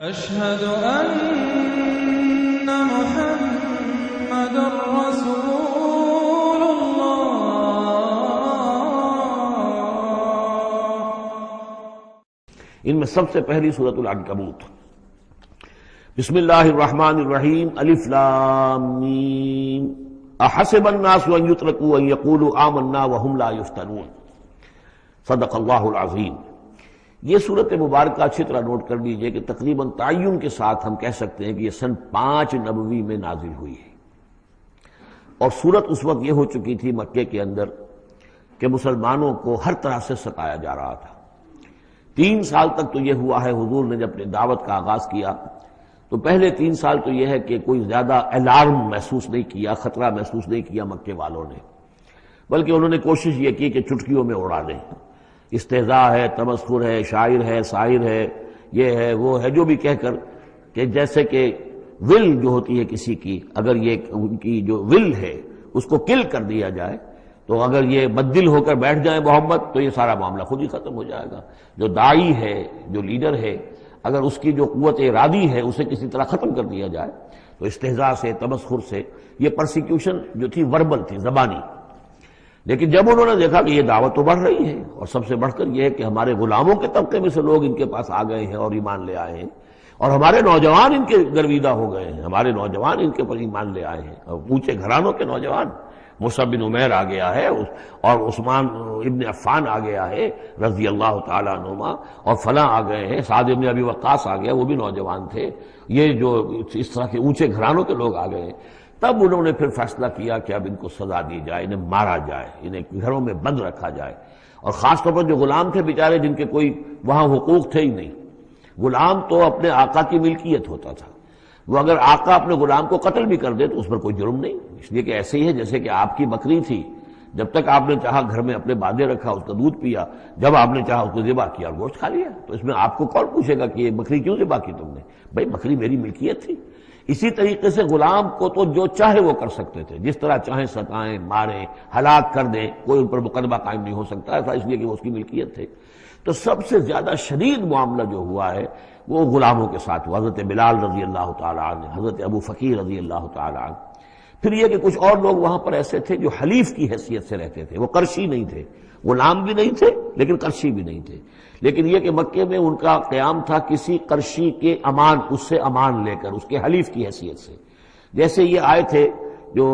أشهد أن محمد رسول الله. ان میں سب سے پہلی سورۃ العنکبوت. بسم اللہ الرحمن الرحیم. الف لام میم. احسب الناس ان يتركوا ان يقولوا آمنا وهم لا يفتنون. صدق اللہ العظیم. یہ صورت مبارکہ اچھی طرح نوٹ کر لیجئے کہ تقریباً تعین کے ساتھ ہم کہہ سکتے ہیں کہ یہ سن 5 نبوی میں نازل ہوئی ہے، اور صورت اس وقت یہ ہو چکی تھی مکے کے اندر کہ مسلمانوں کو ہر طرح سے ستایا جا رہا تھا. 3 سال تک تو یہ ہوا ہے، حضور نے جب اپنی دعوت کا آغاز کیا تو پہلے 3 سال تو یہ ہے کہ کوئی زیادہ الارم محسوس نہیں کیا، خطرہ محسوس نہیں کیا مکے والوں نے، بلکہ انہوں نے کوشش یہ کی کہ چٹکیوں میں اڑا دیں. استہزاء ہے، تمسخر ہے، شاعر ہے، ساحر ہے، یہ ہے وہ ہے، جو بھی کہہ کر کہ جیسے کہ ول جو ہوتی ہے کسی کی، اگر یہ ان کی جو ول ہے اس کو کل کر دیا جائے تو اگر یہ بددل ہو کر بیٹھ جائے محمد تو یہ سارا معاملہ خود ہی ختم ہو جائے گا. جو داعی ہے، جو لیڈر ہے، اگر اس کی جو قوت ارادی ہے اسے کسی طرح ختم کر دیا جائے تو استہزاء سے، تمسخر سے، یہ پرسیکیوشن جو تھی وربل تھی، زبانی. لیکن جب انہوں نے دیکھا کہ یہ دعوت تو بڑھ رہی ہے، اور سب سے بڑھ کر یہ ہے کہ ہمارے غلاموں کے طبقے میں سے لوگ ان کے پاس آ گئے ہیں اور ایمان لے آئے ہیں، اور ہمارے نوجوان ان کے گرویدہ ہو گئے ہیں، ہمارے نوجوان ان کے پر ایمان لے آئے ہیں، اور اونچے گھرانوں کے نوجوان، مصعب بن عمیر آ گیا ہے، اور عثمان ابن عفان آ گیا ہے رضی اللہ تعالیٰ عنہما، اور فلاں آ گئے ہیں، سعد بن ابی وقاص آ گیا، وہ بھی نوجوان تھے. یہ جو اس طرح کے اونچے گھرانوں کے لوگ آ گئے ہیں. تب انہوں نے پھر فیصلہ کیا کہ اب ان کو سزا دی جائے، انہیں مارا جائے، انہیں گھروں میں بند رکھا جائے. اور خاص طور پر جو غلام تھے بیچارے، جن کے کوئی وہاں حقوق تھے ہی نہیں. غلام تو اپنے آقا کی ملکیت ہوتا تھا، وہ اگر آقا اپنے غلام کو قتل بھی کر دے تو اس پر کوئی جرم نہیں، اس لیے کہ ایسے ہی ہے جیسے کہ آپ کی بکری تھی، جب تک آپ نے چاہا گھر میں اپنے باندھے رکھا، اس کا دودھ پیا، جب آپ نے چاہا اس کو ذبح کیا اور گوشت کھا لیا، تو اس میں آپ کو کون پوچھے گا کہ یہ بکری کیوں ذبح کی تم نے؟ بھائی بکری میری ملکیت تھی. اسی طریقے سے غلام کو تو جو چاہے وہ کر سکتے تھے، جس طرح چاہیں ستائیں، ماریں، ہلاک کر دیں، کوئی ان پر مقدمہ قائم نہیں ہو سکتا ایسا، اس لیے کہ وہ اس کی ملکیت تھے. تو سب سے زیادہ شدید معاملہ جو ہوا ہے وہ غلاموں کے ساتھ ہوا. حضرت بلال رضی اللہ تعالیٰ عنہ، حضرت ابو فقیر رضی اللہ تعالیٰ عنہ. پھر یہ کہ کچھ اور لوگ وہاں پر ایسے تھے جو حلیف کی حیثیت سے رہتے تھے، وہ قرشی نہیں تھے، غلام بھی نہیں تھے لیکن قرشی بھی نہیں تھے. لیکن یہ کہ مکے میں ان کا قیام تھا کسی قرشی کے امان، اس سے امان لے کر، اس کے حلیف کی حیثیت سے. جیسے یہ آئے تھے جو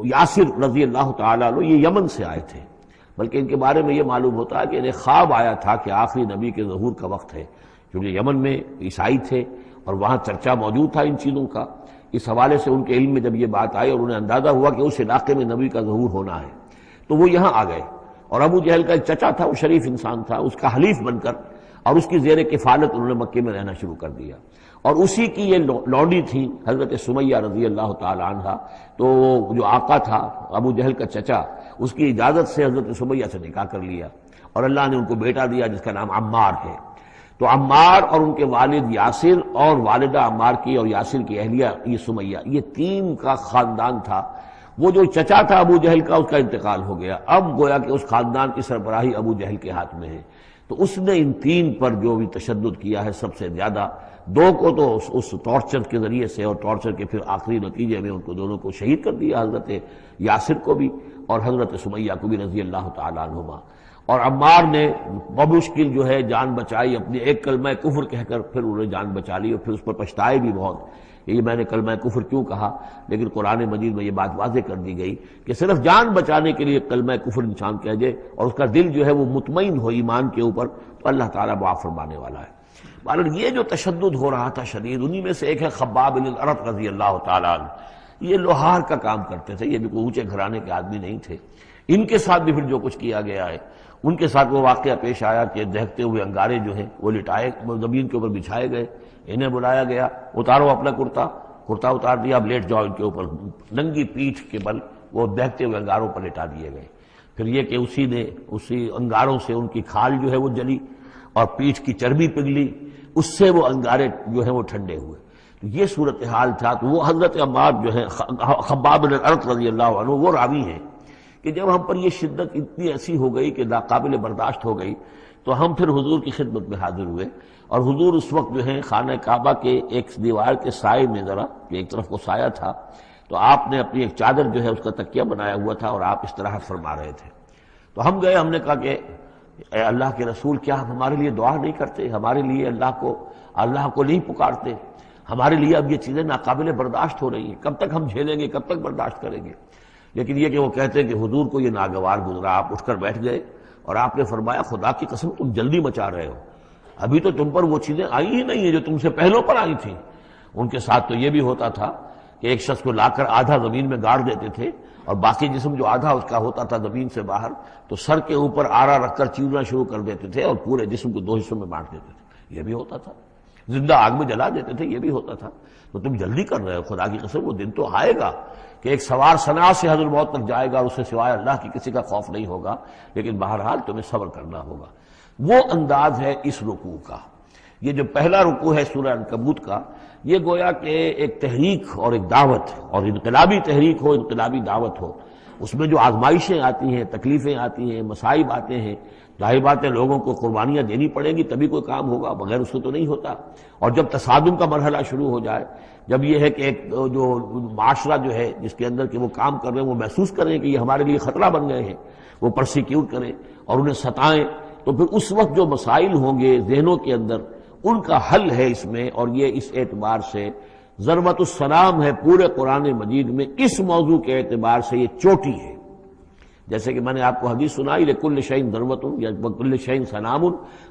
یاسر رضی اللہ تعالیٰ عنہ، یہ یمن سے آئے تھے، بلکہ ان کے بارے میں یہ معلوم ہوتا ہے کہ انہیں خواب آیا تھا کہ آخری نبی کے ظہور کا وقت ہے، کیونکہ یمن میں عیسائی تھے اور وہاں چرچا موجود تھا ان چیزوں کا. اس حوالے سے ان کے علم میں جب یہ بات آئی اور انہیں اندازہ ہوا کہ اس علاقے میں نبی کا ظہور ہونا ہے تو وہ یہاں آ گئے. اور ابو جہل کا ایک چچا تھا، وہ شریف انسان تھا، اس کا حلیف بن کر اور اس کی زیر کفالت انہوں نے مکے میں رہنا شروع کر دیا. اور اسی کی یہ لونڈی تھی حضرت سمیہ رضی اللہ تعالی عنہ. تو جو آقا تھا ابو جہل کا چچا، اس کی اجازت سے حضرت سمیہ سے نکاح کر لیا، اور اللہ نے ان کو بیٹا دیا جس کا نام عمار ہے. تو عمار اور ان کے والد یاسر اور والدہ عمار کی اور یاسر کی اہلیہ یہ سمیہ، یہ 3 کا خاندان تھا. وہ جو چچا تھا ابو جہل کا، اس کا انتقال ہو گیا، اب گویا کہ اس خاندان کی سربراہی ابو جہل کے ہاتھ میں ہے. تو اس نے ان 3 پر جو بھی تشدد کیا ہے سب سے زیادہ. 2 کو تو اس ٹارچر کے ذریعے سے، اور ٹارچر کے پھر آخری نتیجے میں ان کو دونوں کو شہید کر دیا، حضرت یاسر کو بھی اور حضرت سمیہ کو بھی رضی اللہ تعالیٰ عنہما. اور عمار نے بمشکل جو ہے جان بچائی، اپنی ایک کلمہ کفر کہہ کر پھر انہوں نے جان بچا لی، اور پھر اس پر پچھتائے بھی بہت. یہ میں نے کلمہ کفر کیوں کہا، لیکن قرآن مجید میں یہ بات واضح کر دی گئی کہ صرف جان بچانے کے لیے کلمہ کفر انسان کہہ دے اور اس کا دل جو ہے وہ مطمئن ہو ایمان کے اوپر، تو اللہ تعالیٰ معاف فرمانے والا ہے. بہرحال یہ جو تشدد ہو رہا تھا شدید، انہی میں سے ایک ہے خباب بن الارت رضی اللہ تعالیٰ عنہ. یہ لوہار کا کام کرتے تھے، یہ بھی کوئی اونچے گھرانے کے آدمی نہیں تھے. ان کے ساتھ بھی پھر جو کچھ کیا گیا ہے، ان کے ساتھ وہ واقعہ پیش آیا کہ دہتے ہوئے انگارے جو ہیں وہ لٹائے، زمین کے اوپر بچھائے گئے. انہیں بلایا گیا، اتارو اپنا کرتا اتار دیا، اب لیٹ جاؤ ان کے اوپر. ننگی پیٹھ کے بل وہ دہتے ہوئے انگاروں پر لٹا دیے گئے. پھر یہ کہ اسی انگاروں سے ان کی کھال جو ہے وہ جلی اور پیٹھ کی چربی پگھلی، اس سے وہ انگارے جو ہیں وہ ٹھنڈے ہوئے. تو یہ صورتحال تھا. تو وہ حضرت عمار جو ہے خباب بن الارت رضی اللہ عنہ، وہ راوی ہیں کہ جب ہم پر یہ شدت اتنی ایسی ہو گئی کہ ناقابل برداشت ہو گئی تو ہم پھر حضور کی خدمت میں حاضر ہوئے، اور حضور اس وقت جو ہے خانہ کعبہ کے ایک دیوار کے سائے میں ذرا ایک طرف کو سایہ تھا، تو آپ نے اپنی ایک چادر جو ہے اس کا تکیہ بنایا ہوا تھا اور آپ استراحت فرما رہے تھے۔ تو ہم گئے، ہم نے کہا کہ اے اللہ کے رسول، کیا آپ ہمارے لیے دعا نہیں کرتے، ہمارے لیے اللہ کو نہیں پکارتے؟ ہمارے لیے اب یہ چیزیں ناقابل برداشت ہو رہی ہیں، کب تک ہم جھیلیں گے، کب تک برداشت کریں گے؟ لیکن یہ کہ وہ کہتے ہیں کہ حضور کو یہ ناگوار گزرا، آپ اٹھ کر بیٹھ گئے اور آپ نے فرمایا خدا کی قسم تم جلدی مچا رہے ہو، ابھی تو تم پر وہ چیزیں آئی ہی نہیں ہیں جو تم سے پہلوں پر آئی تھیں۔ ان کے ساتھ تو یہ بھی ہوتا تھا کہ ایک شخص کو لا کر آدھا زمین میں گاڑ دیتے تھے اور باقی جسم جو آدھا اس کا ہوتا تھا زمین سے باہر، تو سر کے اوپر آرا رکھ کر چیرنا شروع کر دیتے تھے اور پورے جسم کو دو حصوں میں بانٹ دیتے تھے، یہ بھی ہوتا تھا۔ زندہ آگ میں جلا دیتے تھے، یہ بھی ہوتا تھا۔ تو تم جلدی کر رہے ہو، خدا کی قسم وہ دن تو آئے گا کہ ایک سوار صنعا سے حضرت موت تک جائے گا، اس سے سوائے اللہ کی کسی کا خوف نہیں ہوگا، لیکن بہرحال تمہیں صبر کرنا ہوگا۔ وہ انداز ہے اس رکوع کا۔ یہ جو پہلا رکوع ہے سورہ عنکبوت کا، یہ گویا کہ ایک تحریک اور ایک دعوت، اور انقلابی تحریک ہو، انقلابی دعوت ہو، اس میں جو آزمائشیں آتی ہیں، تکلیفیں آتی ہیں، مصائب آتے ہیں، ظاہر بات ہے لوگوں کو قربانیاں دینی پڑیں گی تبھی کوئی کام ہوگا، بغیر اس سے تو نہیں ہوتا۔ اور جب تصادم کا مرحلہ شروع ہو جائے، جب یہ ہے کہ ایک جو معاشرہ جو ہے جس کے اندر کہ وہ کام کر رہے ہیں وہ محسوس کریں کہ یہ ہمارے لیے خطرہ بن گئے ہیں، وہ پرسیکیوٹ کریں اور انہیں ستائیں، تو پھر اس وقت جو مسائل ہوں گے ذہنوں کے اندر، ان کا حل ہے اس میں۔ اور یہ اس اعتبار سے ضربۃ السلام ہے پورے قرآن مجید میں، اس موضوع کے اعتبار سے یہ چوٹی ہے۔ جیسے کہ میں نے آپ کو حدیث سنائی، لکل شیء ضربۃ یا کل شیء سنام،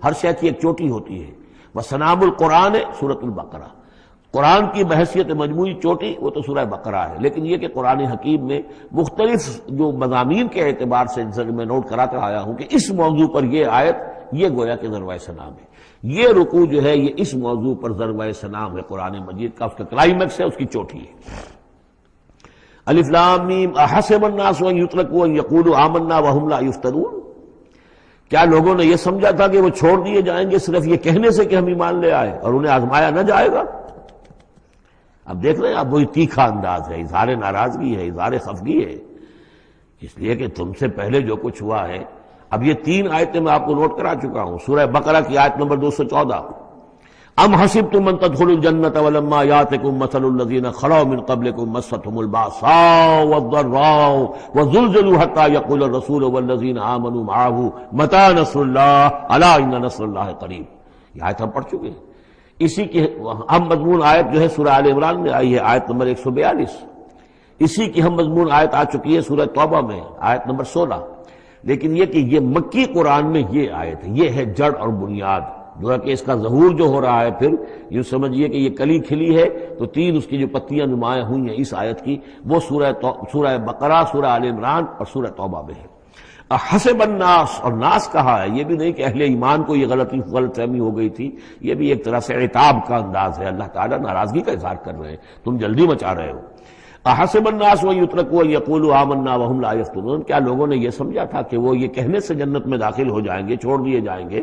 ہر شے کی ایک چوٹی ہوتی ہے۔ وسنام القرآن سورۃ البقرہ، قرآن کی بحیثیت مجموعی چوٹی وہ تو سورہ بقرہ ہے، لیکن یہ کہ قرآن حکیم میں مختلف جو مضامین کے اعتبار سے میں نوٹ کراتا آیا ہوں کہ اس موضوع پر یہ آیت یہ گویا کہ ضربہ سنام ہے، یہ رکوع جو ہے یہ اس موضوع پر ضربہ سنام ہے قرآن مجید کا، اس کا کلائمیکس ہے، اس کی چوٹی ہے۔ الف لام میم احسب الناس ان یترکوا ان یقولوا آمنا وهم لا یفتنون، کیا لوگوں نے یہ سمجھا تھا کہ وہ چھوڑ دیے جائیں گے صرف یہ کہنے سے کہ ہم ایمان لے آئے اور انہیں آزمایا نہ جائے گا؟ اب دیکھ رہے ہیں، اب وہی تیکھا انداز ہے، اظہار ناراضگی ہے، اظہار خفگی ہے، اس لیے کہ تم سے پہلے جو کچھ ہوا ہے۔ اب یہ 3 آیتیں میں آپ کو نوٹ کرا چکا ہوں، سورہ بقرہ کی آیت نمبر 214، ام حسبتم ان تدخلوا الجنة ولما يأتكم مثل الذين خلوا من قبلكم مستهم البأساء والضراء وزلزلوا حتى يقول الرسول والذين آمنوا معه متى نصر الله ألا إن نصر الله قريب۔ یہ آیت ہم پڑھ چکے ہیں۔ اسی کی ہم مضمون آیت جو ہے سورہ آل عمران میں آئی ہے، آیت نمبر 142۔ اسی کی ہم مضمون آیت آ چکی ہے سورہ توبہ میں، آیت نمبر 16۔ لیکن یہ کہ یہ مکی قرآن میں یہ آیت ہے، یہ ہے جڑ اور بنیاد، جو ہے کہ اس کا ظہور جو ہو رہا ہے، پھر یوں سمجھیے کہ یہ کلی کھلی ہے تو 3 اس کی جو پتیاں نمایاں ہوئی ہیں اس آیت کی، وہ سورہ بقرہ، سورہ آل عمران اور سورہ توبہ میں ہے۔ حسب الناس، اور ناس کہا ہے، یہ بھی نہیں کہ اہل ایمان کو یہ غلط فہمی ہو گئی تھی، یہ بھی ایک طرح سے عتاب کا انداز ہے، اللہ تعالیٰ ناراضگی کا اظہار کر رہے ہیں، تم جلدی مچا رہے ہو۔ احسب الناس ان یترکوا ان یقولوا آمنا وهم لا یفتنون، کیا لوگوں نے یہ سمجھا تھا کہ وہ یہ کہنے سے جنت میں داخل ہو جائیں گے، چھوڑ دیے جائیں گے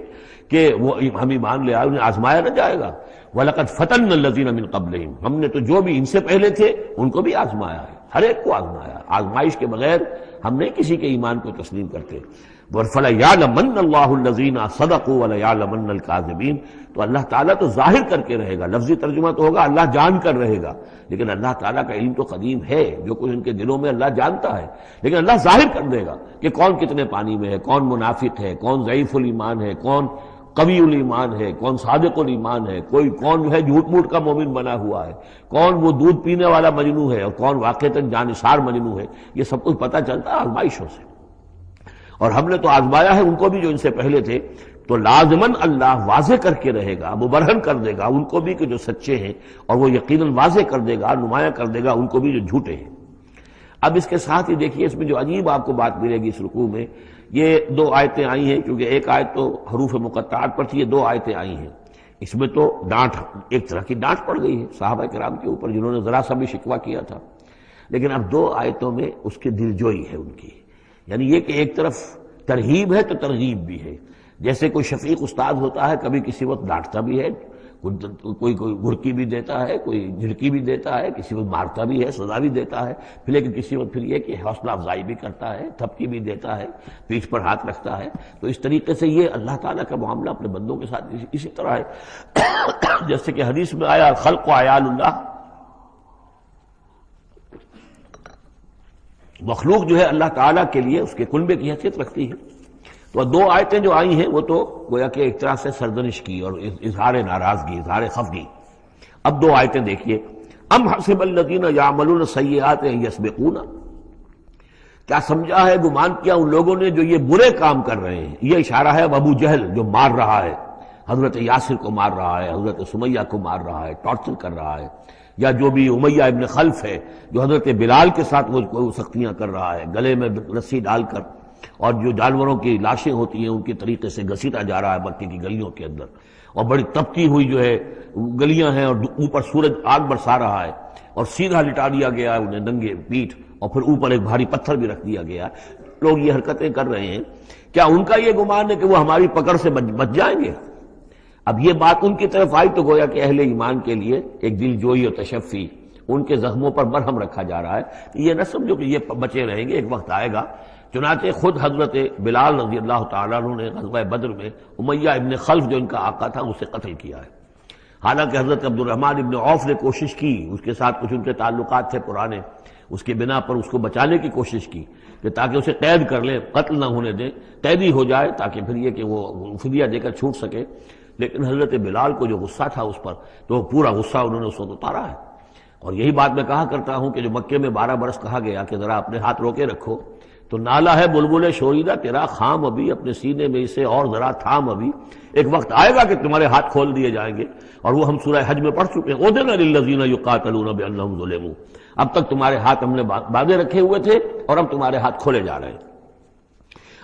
کہ وہ ہم ایمان لے آئے، انہیں آزمایا نہ جائے گا؟ وَلَقَدْ فَتَنَّا الَّذِينَ مِن قَبْلِهِمْ، ہم نے تو جو بھی ان سے پہلے تھے ان کو بھی آزمایا ہے، ہر ایک کو آزمایا، آزمائش کے بغیر ہم نہیں کسی کے ایمان کو تسلیم کرتے۔ فَلَيَعْلَمَنَّ اللَّهُ الَّذِينَ صَدَقُوا وَلَيَعْلَمَنَّ الْكَاذِبِينَ، تو اللہ تعالیٰ تو ظاہر کر کے رہے گا، لفظی ترجمہ تو ہوگا اللہ جان کر رہے گا، لیکن اللہ تعالیٰ کا علم تو قدیم ہے، جو کچھ ان کے دلوں میں اللہ جانتا ہے، لیکن اللہ ظاہر کر دے گا کہ کون کتنے پانی میں ہے، کون منافق ہے، کون ضعیف الایمان ہے، کون قوی الایمان ہے، کون صادق الایمان ہے، کوئی کون جو ہے جھوٹ موٹ کا مومن بنا ہوا ہے، کون وہ دودھ پینے والا مجنو ہے اور کون واقعتاً جانثار مجنو ہے، یہ سب کچھ پتہ چلتا ہے آزمائشوں سے۔ اور ہم نے تو آزمایا ہے ان کو بھی جو ان سے پہلے تھے، تو لازماً اللہ واضح کر کے رہے گا، مبرہن کر دے گا ان کو بھی کہ جو سچے ہیں، اور وہ یقیناً واضح کر دے گا، نمایاں کر دے گا ان کو بھی جو جھوٹے ہیں۔ اب اس کے ساتھ ہی دیکھیے اس میں جو عجیب آپ کو بات ملے گی اس رکوع میں، یہ 2 آیتیں آئی ہیں، کیونکہ ایک آیت تو حروف مقطعات پر تھی، یہ 2 آیتیں آئی ہیں، اس میں تو ڈانٹ، ایک طرح کی ڈانٹ پڑ گئی ہے صحابہ کرام کے اوپر جنہوں نے ذرا سا بھی شکوہ کیا تھا، لیکن اب 2 آیتوں میں اس کی دلجوئی ہے ان کی، یعنی یہ کہ ایک طرف ترغیب ہے تو ترغیب بھی ہے، جیسے کوئی شفیق استاد ہوتا ہے کبھی کسی وقت ڈانٹتا بھی ہے، کوئی گھڑکی بھی دیتا ہے، کوئی جھڑکی بھی دیتا ہے، کسی وقت مارتا بھی ہے، سزا بھی دیتا ہے، پھر لیکن کسی وقت پھر یہ کہ حوصلہ افزائی بھی کرتا ہے، تھپکی بھی دیتا ہے، پیٹھ پر ہاتھ رکھتا ہے۔ تو اس طریقے سے یہ اللہ تعالیٰ کا معاملہ اپنے بندوں کے ساتھ اسی طرح ہے جیسے کہ حدیث میں آیا خلق و عیال اللہ، مخلوق جو ہے اللہ تعالیٰ کے لیے اس کے کنبے کی حیثیت رکھتی ہے۔ تو دو آیتیں جو آئی ہیں وہ تو گویا کہ ایک طرح سے سرزنش کی اور اظہار ناراضگی، اظہار خفگی۔ اب دو آیتیں دیکھیے، ام حسب الذین یعملون السیئات ان یسبقونا، کیا سمجھا ہے، گمان کیا ان لوگوں نے جو یہ برے کام کر رہے ہیں۔ یہ اشارہ ہے ابو جہل جو مار رہا ہے، حضرت یاسر کو مار رہا ہے، حضرت سمیہ کو مار رہا ہے، ٹارچر کر رہا ہے، یا جو بھی امیہ ابن خلف ہے جو حضرت بلال کے ساتھ وہ سختیاں کر رہا ہے، گلے میں رسی ڈال کر، اور جو جانوروں کی لاشیں ہوتی ہیں ان کے طریقے سے گھسیٹا جا رہا ہے مکے کی گلیوں کے اندر، اور بڑی تپتی ہوئی جو ہے گلیاں ہیں اور اوپر سورج آگ برسا رہا ہے، اور سیدھا لٹا دیا گیا ہے انہیں ننگے پیٹھ، اور پھر اوپر ایک بھاری پتھر بھی رکھ دیا گیا ہے۔ لوگ یہ حرکتیں کر رہے ہیں، کیا ان کا یہ گمان ہے کہ وہ ہماری پکڑ سے بچ جائیں گے؟ اب یہ بات ان کی طرف آئی تو گویا کہ اہل ایمان کے لیے ایک دل جوئی اور تشفی، ان کے زخموں پر مرہم رکھا جا رہا ہے کہ یہ نہ سمجھو کہ یہ بچے رہیں گے، ایک وقت آئے گا۔ چنانچہ خود حضرت بلال رضی اللہ تعالیٰ عنہ نے غزوہ بدر میں امیہ ابن خلف جو ان کا آقا تھا اسے قتل کیا ہے۔ حالانکہ حضرت عبد الرحمن ابن عوف نے کوشش کی، اس کے ساتھ کچھ ان کے تعلقات تھے پرانے، اس کے بنا پر اس کو بچانے کی کوشش کی کہ تاکہ اسے قید کر لیں، قتل نہ ہونے دیں، قیدی ہو جائے تاکہ پھر یہ کہ وہ فدیہ دے کر چھوٹ سکے۔ لیکن حضرت بلال کو جو غصہ تھا اس پر، تو پورا غصہ انہوں نے اس وقت اتارا ہے۔ اور یہی بات میں کہا کرتا ہوں کہ جو مکے میں 12 برس کہا گیا کہ ذرا اپنے ہاتھ روکے رکھو، تو نالا ہے بلبل شوریدہ تیرا خام ابھی، اپنے سینے میں اسے اور ذرا تھام ابھی، ایک وقت آئے گا کہ تمہارے ہاتھ کھول دیے جائیں گے۔ اور وہ ہم سورہ حج میں پڑھ چکے ہیں، اذن للذین یقاتلون بانہم ظلموا، اب تک تمہارے ہاتھ ہم نے باندھے رکھے ہوئے تھے اور اب تمہارے ہاتھ کھولے جا رہے ہیں۔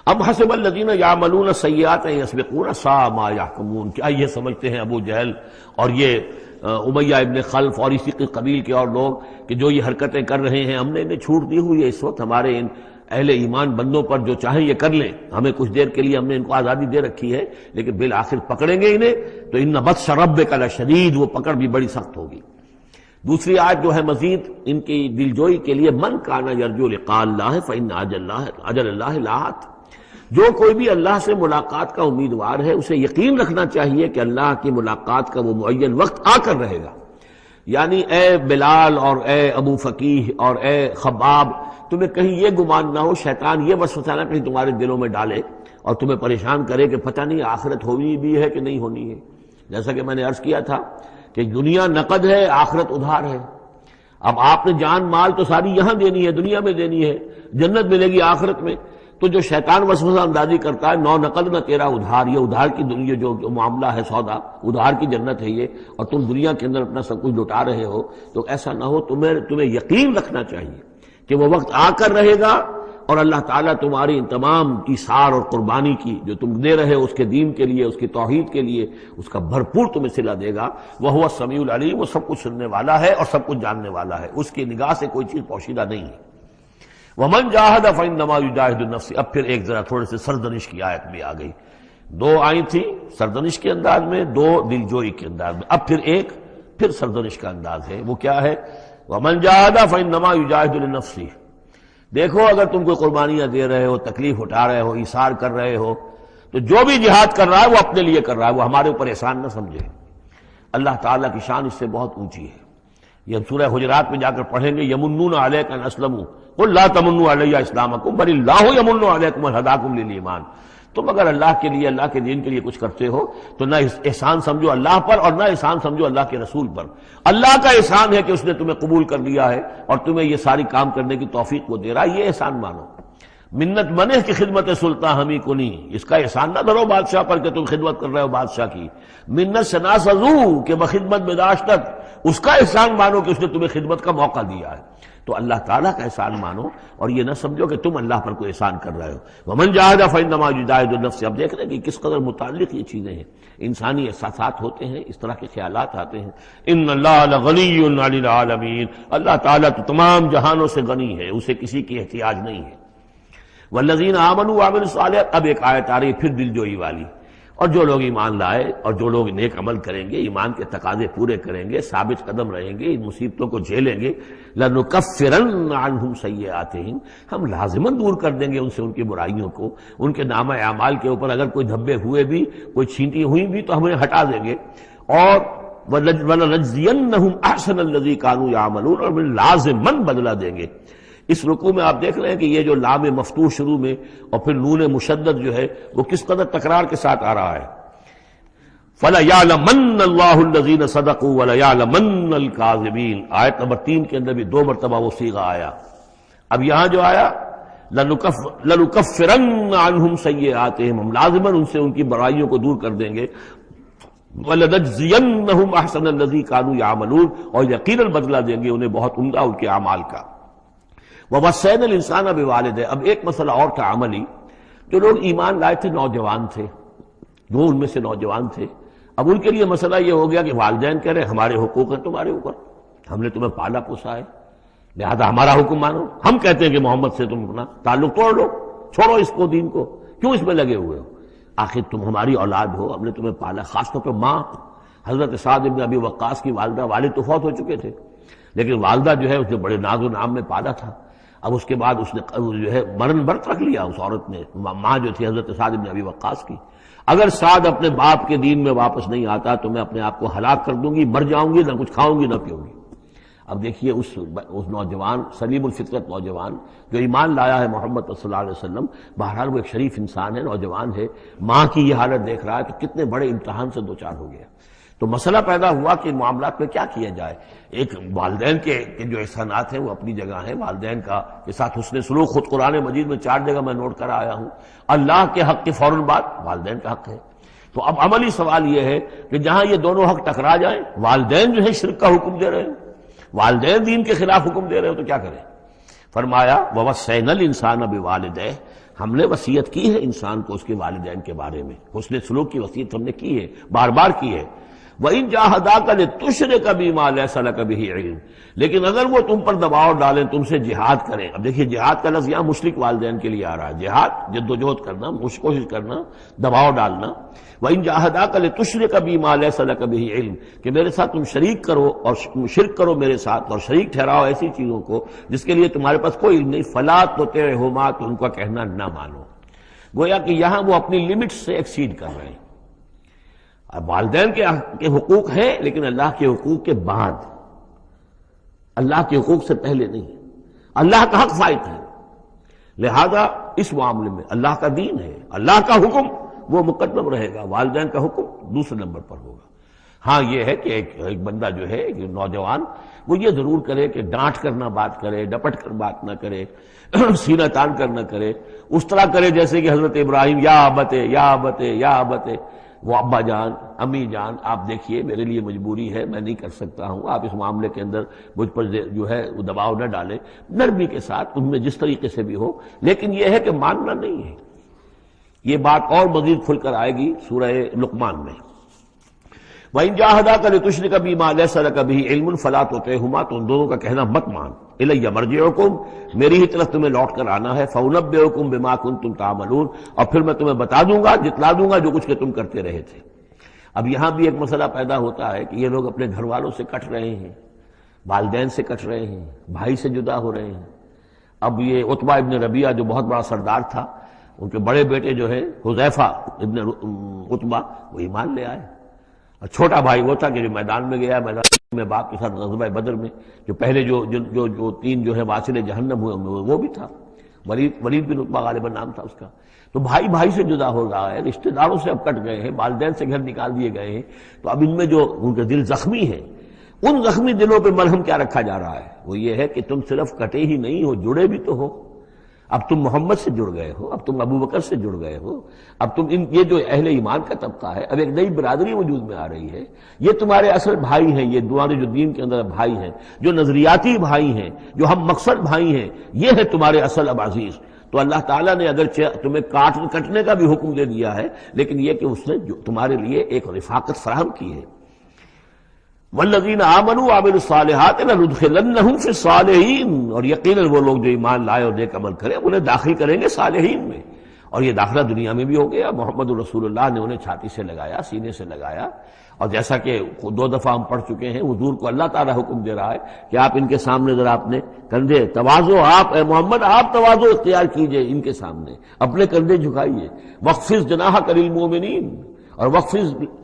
اب حسب الذین یعملون السیئات ان یسبقونا ساء ما یحکمون، کیا یہ سمجھتے ہیں ابو جہل اور یہ امیہ ابن خلف اور اسی کے قبیل کے اور لوگ کہ جو یہ حرکتیں کر رہے ہیں ہم نے انہیں چھوٹ دی ہوئی ہے، اس وقت ہمارے ان اہل ایمان بندوں پر جو چاہیں یہ کر لیں، ہمیں کچھ دیر کے لیے ہم نے ان کو آزادی دے رکھی ہے، لیکن بالآخر پکڑیں گے انہیں تو ان بطش ربک لشدید، وہ پکڑ بھی بڑی سخت ہوگی۔ دوسری آیت جو ہے مزید ان کی دلجوئی کے لیے، من کان یرجو لقاء اللہ فإن اجل اللہ لآت، جو کوئی بھی اللہ سے ملاقات کا امیدوار ہے اسے یقین رکھنا چاہیے کہ اللہ کی ملاقات کا وہ معین وقت آ کر رہے گا۔ یعنی اے بلال اور اے ابو فقیہ اور اے خباب، تمہیں کہیں یہ گمان نہ ہو، شیطان یہ وسوسہ نہ کہیں تمہارے دلوں میں ڈالے اور تمہیں پریشان کرے کہ پتہ نہیں آخرت ہونی بھی ہے کہ نہیں ہونی ہے۔ جیسا کہ میں نے عرض کیا تھا کہ دنیا نقد ہے، آخرت ادھار ہے۔ اب آپ نے جان مال تو ساری یہاں دینی ہے، دنیا میں دینی ہے، جنت ملے گی آخرت میں۔ تو جو شیطان وسوسہ اندازی کرتا ہے، نو نقد نہ تیرا ادھار، یہ ادھار کی دنیا جو معاملہ ہے، سودا ادھار کی جنت ہے یہ، اور تم دنیا کے اندر اپنا سب کچھ لٹا رہے ہو، تو ایسا نہ ہو، تمہیں یقین رکھنا چاہیے کہ وہ وقت آ کر رہے گا اور اللہ تعالیٰ تمہاری ان تمام ایثار اور قربانی کی جو تم دے رہے ہو اس کے دین کے لیے، اس کی توحید کے لیے، اس کا بھرپور تمہیں صلہ دے گا۔ وَهُوَ السَّمِيعُ الْعَلِيمُ، وہ سب کچھ سننے والا ہے اور سب کچھ جاننے والا ہے، اس کی نگاہ سے کوئی چیز پوشیدہ نہیں ہے۔ وَمَنْ جَاهَدَ فَإِنَّمَا يُجَاهِدُ النَّفْسِ، اب پھر ایک ذرا تھوڑے سے سرزنش کی آیت بھی آ گئی، دو آئی تھی سرزنش کے انداز میں، دو دلجوئی کے انداز میں، اب پھر سرزنش کا انداز ہے، وہ کیا ہے؟ وَمَنْ جَاهَدَ فَإِنَّمَا يُجَاهِدُ لِنَفْسِهِ، دیکھو اگر تم کوئی قربانیاں دے رہے ہو، تکلیف اٹھا رہے ہو، ایثار کر رہے ہو، تو جو بھی جہاد کر رہا ہے وہ اپنے لیے کر رہا ہے، وہ ہمارے اوپر احسان نہ سمجھے۔ اللہ تعالیٰ کی شان اس سے بہت اونچی ہے، یہ ہم سورہ حجرات میں جا کر پڑھیں گے، یمنون علیک ان اسلموا قل لا تمنوا علی اسلامکم بل اللہ یمن علیکم ان ہداکم للایمان، تم اگر اللہ کے لیے، اللہ کے دین کے لیے کچھ کرتے ہو تو نہ احسان سمجھو اللہ پر اور نہ احسان سمجھو اللہ کے رسول پر۔ اللہ کا احسان ہے کہ اس نے تمہیں قبول کر لیا ہے اور تمہیں یہ ساری کام کرنے کی توفیق وہ دے رہا ہے، یہ احسان مانو۔ منت منع کی خدمت سلطان ہمیں کو نہیں، اس کا احسان نہ دھرو بادشاہ پر کہ تم خدمت کر رہے ہو بادشاہ کی۔ منت شناسزو کہ بخدمت بداشتت، اس کا احسان مانو کہ اس نے تمہیں خدمت کا موقع دیا ہے۔ تو اللہ تعالیٰ کا احسان مانو اور یہ نہ سمجھو کہ تم اللہ پر کوئی احسان کر رہے ہو۔ ومن جاہد فإنما یجاہد لنفسہ، اب دیکھ رہے ہیں کہ کس قدر متعلق یہ چیزیں ہیں، انسانی احساسات ہوتے ہیں، اس طرح کے خیالات آتے ہیں۔ ان اللہ لغنی عن العالمین، اللہ تعالیٰ تو تمام جہانوں سے غنی ہے، اسے کسی کی احتیاج نہیں ہے۔ والذین آمنوا وعملوا الصالحات، اب ایک آیت آ رہی ہے پھر دلجوئی والی، اور جو لوگ ایمان لائے اور جو لوگ نیک عمل کریں گے، ایمان کے تقاضے پورے کریں گے، ثابت قدم رہیں گے، ان مصیبتوں کو جھیلیں گے، لَنُكَفِّرَنَّ عَنْهُمْ سَيِّئَاتِهِمْ، ہم لازماً دور کر دیں گے ان سے ان کی برائیوں کو، ان کے نامہ اعمال کے اوپر اگر کوئی دھبے ہوئے بھی، کوئی چھینٹی ہوئی بھی تو ہم انہیں ہٹا دیں گے، اور وَلَنَجْزِيَنَّهُمْ أَحْسَنَ الَّذِي كَانُوا يَعْمَلُونَ، اور ہم لازماً بدلہ دیں گے۔ اس رکوع میں آپ دیکھ رہے ہیں کہ یہ جو لام مفتوح شروع میں اور پھر نون مشدد جو ہے وہ کس قدر تکرار کے ساتھ آ رہا ہے۔ فَلَيَعْلَمَنَّ اللَّهُ الَّذِينَ صَدَقُوا وَلَيَعْلَمَنَّ الْكَاذِبِينَ، آیت نمبر 3 کے اندر بھی 2 مرتبہ وہ صیغہ آیا۔ اب یہاں جو آیا لَنُكَفِّرَنَّ عَنْهُمْ سَيِّئَاتِهِمْ، ہم لازماً ان سے ان کی برائیوں کو دور کر دیں گے، وَلَنَجْزِيَنَّهُمْ أَحْسَنَ الَّذِي كَانُوا يَعْمَلُونَ، اور یقیناً بدلہ دیں گے انہیں بہت عمدہ ان کے اعمال کا۔ وَوَصَّيْنَا الْإِنسَانَ بِوَالِدَيْهِ، اب ایک مسئلہ اور تھا عملی، جو لوگ ایمان لائے تھے نوجوان تھے، جو ان میں سے نوجوان تھے، اب ان کے لیے مسئلہ یہ ہو گیا کہ والدین کہہ رہے ہمارے حقوق ہیں تمہارے اوپر، ہم نے تمہیں پالا پوسا ہے، لہذا ہمارا حکم مانو۔ ہم کہتے ہیں کہ محمد سے تم اپنا تعلق توڑ لو، چھوڑو اس کو، دین کو، کیوں اس میں لگے ہوئے ہو؟ آخر تم ہماری اولاد ہو، ہم نے تمہیں پالا، خاص طور پہ ماں حضرت سعد بن ابی وقاص کی والدہ، والد تو فوت ہو چکے تھے لیکن والدہ جو ہے اس نے بڑے ناز و نام میں پالا تھا۔ اب اس کے بعد اس نے جو ہے مرن برت رکھ لیا اس عورت نے، ماں جو تھی حضرت سعد بن ابی وقاص کی، اگر سعد اپنے باپ کے دین میں واپس نہیں آتا تو میں اپنے آپ کو ہلاک کر دوں گی، مر جاؤں گی، نہ کچھ کھاؤں گی نہ پیوں گی۔ اب دیکھیے اس نوجوان سلیم الفطرت نوجوان جو ایمان لایا ہے محمد صلی اللہ علیہ وسلم، بہرحال وہ ایک شریف انسان ہے، نوجوان ہے، ماں کی یہ حالت دیکھ رہا ہے تو کتنے بڑے امتحان سے دوچار ہو گیا۔ تو مسئلہ پیدا ہوا کہ معاملات میں کیا کیا جائے۔ ایک والدین کے جو احسانات ہیں وہ اپنی جگہ ہیں، والدین کا کے ساتھ حسن سلوک خود قرآن مجید میں 4 جگہ میں نوٹ کر آیا ہوں۔ اللہ کے حق کے فوراً بعد والدین کا حق ہے۔ تو اب عملی سوال یہ ہے کہ جہاں یہ دونوں حق ٹکرا جائیں، والدین جو ہے شرک کا حکم دے رہے ہیں، والدین دین کے خلاف حکم دے رہے ہیں، تو کیا کریں؟ فرمایا وَوَصَّيْنَا الْإِنسَانَ بِوَالِدَيْهِ، ہم نے وصیت کی ہے انسان کو اس کے والدین کے بارے میں، حسن سلوک کی وصیت ہم نے کی ہے، بار بار کی ہے۔ وَإِن جَاهَدَاكَ لِتُشْرِكَ بِمَا لَيْسَ لَكَ بِهِ عِلْمٌ، لیکن اگر وہ تم پر دباؤ ڈالیں، تم سے جہاد کریں۔ اب دیکھیے جہاد کا لفظ یہاں مشرک والدین کے لیے آ رہا ہے، جہاد جد و جہد کرنا، کوشش کرنا، دباؤ ڈالنا۔ وَإِن جَاهَدَاكَ لِتُشْرِكَ بِمَا لَيْسَ لَكَ بِهِ عِلْمٌ، کہ میرے ساتھ تم شریک کرو اور شرک کرو میرے ساتھ، اور شریک ٹھہراؤ ایسی چیزوں کو جس کے لیے تمہارے پاس کوئی علم نہیں، فَلَا تُطِعْهُمَا، تو ان کا کہنا نہ مانو۔ گویا کہ یہاں وہ اپنی لمٹ سے ایکسیڈ کر رہے ہیں۔ اب والدین کے حقوق ہیں لیکن اللہ کے حقوق کے بعد، اللہ کے حقوق سے پہلے نہیں، اللہ کا حق فائت ہے، لہذا اس معاملے میں اللہ کا دین ہے، اللہ کا حکم وہ مقدم رہے گا، والدین کا حکم دوسرے نمبر پر ہوگا۔ ہاں یہ ہے کہ ایک بندہ جو ہے ایک نوجوان وہ یہ ضرور کرے کہ ڈانٹ کر نہ بات کرے، ڈپٹ کر بات نہ کرے، سینہ تان کر نہ کرے، اس طرح کرے جیسے کہ حضرت ابراہیم یا ابتے یا ابتے یا ابتے، وہ ابا جان امی جان آپ دیکھیے میرے لیے مجبوری ہے، میں نہیں کر سکتا ہوں، آپ اس معاملے کے اندر مجھ پر جو ہے وہ دباؤ نہ ڈالیں، نرمی کے ساتھ ان میں جس طریقے سے بھی ہو، لیکن یہ ہے کہ ماننا نہیں ہے۔ یہ بات اور مزید کھل کر آئے گی سورہ لقمان میں۔ وَإِن جَاهَدَاكَ لِتُشْرِكَ بِمَا لَيْسَ لَكَ بِهِ عِلْمٌ فَلَا تُطِعْهُمَا، تو ان دونوں کا کہنا مت مان۔ إِلَيَّ مَرْجِعُكُمْ، میری ہی طرف تمہیں لوٹ کر آنا ہے، فَأُنَبِّئُكُم بِمَا كُنتُمْ تَعْمَلُونَ، اور پھر میں تمہیں بتا دوں گا، جتلا دوں گا جو کچھ کہ تم کرتے رہے تھے۔ اب یہاں بھی ایک مسئلہ پیدا ہوتا ہے کہ یہ لوگ اپنے گھر والوں سے کٹ رہے ہیں، والدین سے کٹ رہے ہیں، بھائی سے جدا ہو رہے ہیں۔ اب یہ عتبہ ابن ربیعہ جو بہت بڑا سردار تھا، ان کے بڑے بیٹے جو ہے حذیفہ ابن عتبہ، وہ ایمان لے آئے، اور چھوٹا بھائی وہ تھا کہ جو میدان میں گیا، میدان میں باپ کے ساتھ غزوہ بدر میں جو پہلے جو 3 جو ہے واصل جہنم ہوئے وہ بھی تھا، ولید بن عتبہ غالباً نام تھا اس کا۔ تو بھائی بھائی سے جدا ہو رہا ہے، رشتہ داروں سے اب کٹ گئے ہیں، والدین سے گھر نکال دیے گئے ہیں، تو اب ان میں جو ان کے دل زخمی ہیں، ان زخمی دلوں پہ مرہم کیا رکھا جا رہا ہے؟ وہ یہ ہے کہ تم صرف کٹے ہی نہیں ہو، جڑے بھی تو ہو۔ اب تم محمد سے جڑ گئے ہو، اب تم ابو بکر سے جڑ گئے ہو، اب تم یہ جو اہل ایمان کا طبقہ ہے، اب ایک نئی برادری وجود میں آ رہی ہے، یہ تمہارے اصل بھائی ہیں، یہ تمہارے جو دین کے اندر بھائی ہیں، جو نظریاتی بھائی ہیں، جو ہم مقصد بھائی ہیں، یہ ہے تمہارے اصل اب عزیز۔ تو اللہ تعالیٰ نے اگرچہ تمہیں کٹنے کا بھی حکم دے دیا ہے، لیکن یہ کہ اس نے تمہارے لیے ایک رفاقت فراہم کی ہے۔ والذین آمنوا وعملوا الصالحات لندخلنہم فی الصالحین، اور یقیناً وہ لوگ جو ایمان لائے اور نیک عمل کرے انہیں داخل کریں گے صالحین میں۔ اور یہ داخلہ دنیا میں بھی ہو گیا. محمد رسول اللہ نے انہیں چھاتی سے لگایا، سینے سے لگایا، اور جیسا کہ 2 دفعہ ہم پڑھ چکے ہیں، حضور کو اللہ تعالیٰ حکم دے رہا ہے کہ آپ ان کے سامنے ذرا اپنے کندھے تواضع، آپ اے محمد آپ تواضع اختیار کیجئے، ان کے سامنے اپنے کندھے جھکائیے. وَاخْفِضْ جَنَاحَكَ لِلْمُؤْمِنِينَ، اور وَاخْفِضْ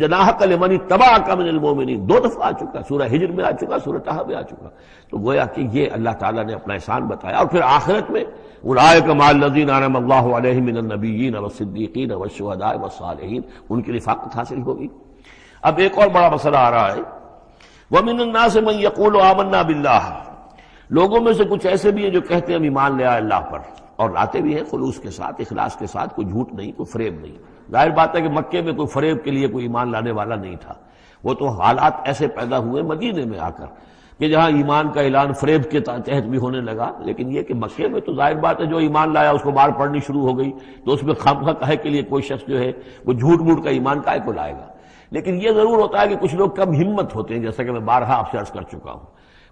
جناحک لمن اتبعک من المؤمنین 2 دفعہ آ چکا، سورہ ہجر میں آ چکا، سورہ طہ میں آ چکا. تو گویا کہ یہ اللہ تعالیٰ نے اپنا احسان بتایا. اور پھر آخرت میں اولئک مع الذین انعم اللہ علیہم من النبیین والصدیقین والشہداء والصالحین، ان کی رفاقت حاصل ہوگی. اب ایک اور بڑا مسئلہ آ رہا ہے، ومن الناس من یقول آمنا باللہ، لوگوں میں سے کچھ ایسے بھی ہیں جو کہتے ہیں ہم ایمان لے آئے اللہ پر، اور لاتے بھی ہیں خلوص کے ساتھ، اخلاص کے ساتھ، کوئی جھوٹ نہیں، کوئی فریب نہیں. ظاہر بات ہے کہ مکے میں کوئی فریب کے لیے کوئی ایمان لانے والا نہیں تھا، وہ تو حالات ایسے پیدا ہوئے مدینے میں آ کر کہ جہاں ایمان کا اعلان فریب کے تحت بھی ہونے لگا. لیکن یہ کہ مکے میں تو ظاہر بات ہے جو ایمان لایا اس کو مار پڑنی شروع ہو گئی، تو اس میں خامخواہ کہے کے لیے کوئی شخص جو ہے وہ جھوٹ موٹ کا ایمان کائے کو لائے گا. لیکن یہ ضرور ہوتا ہے کہ کچھ لوگ کم ہمت ہوتے ہیں، جیسا کہ میں بارہا آپ سے عرض کر چکا ہوں.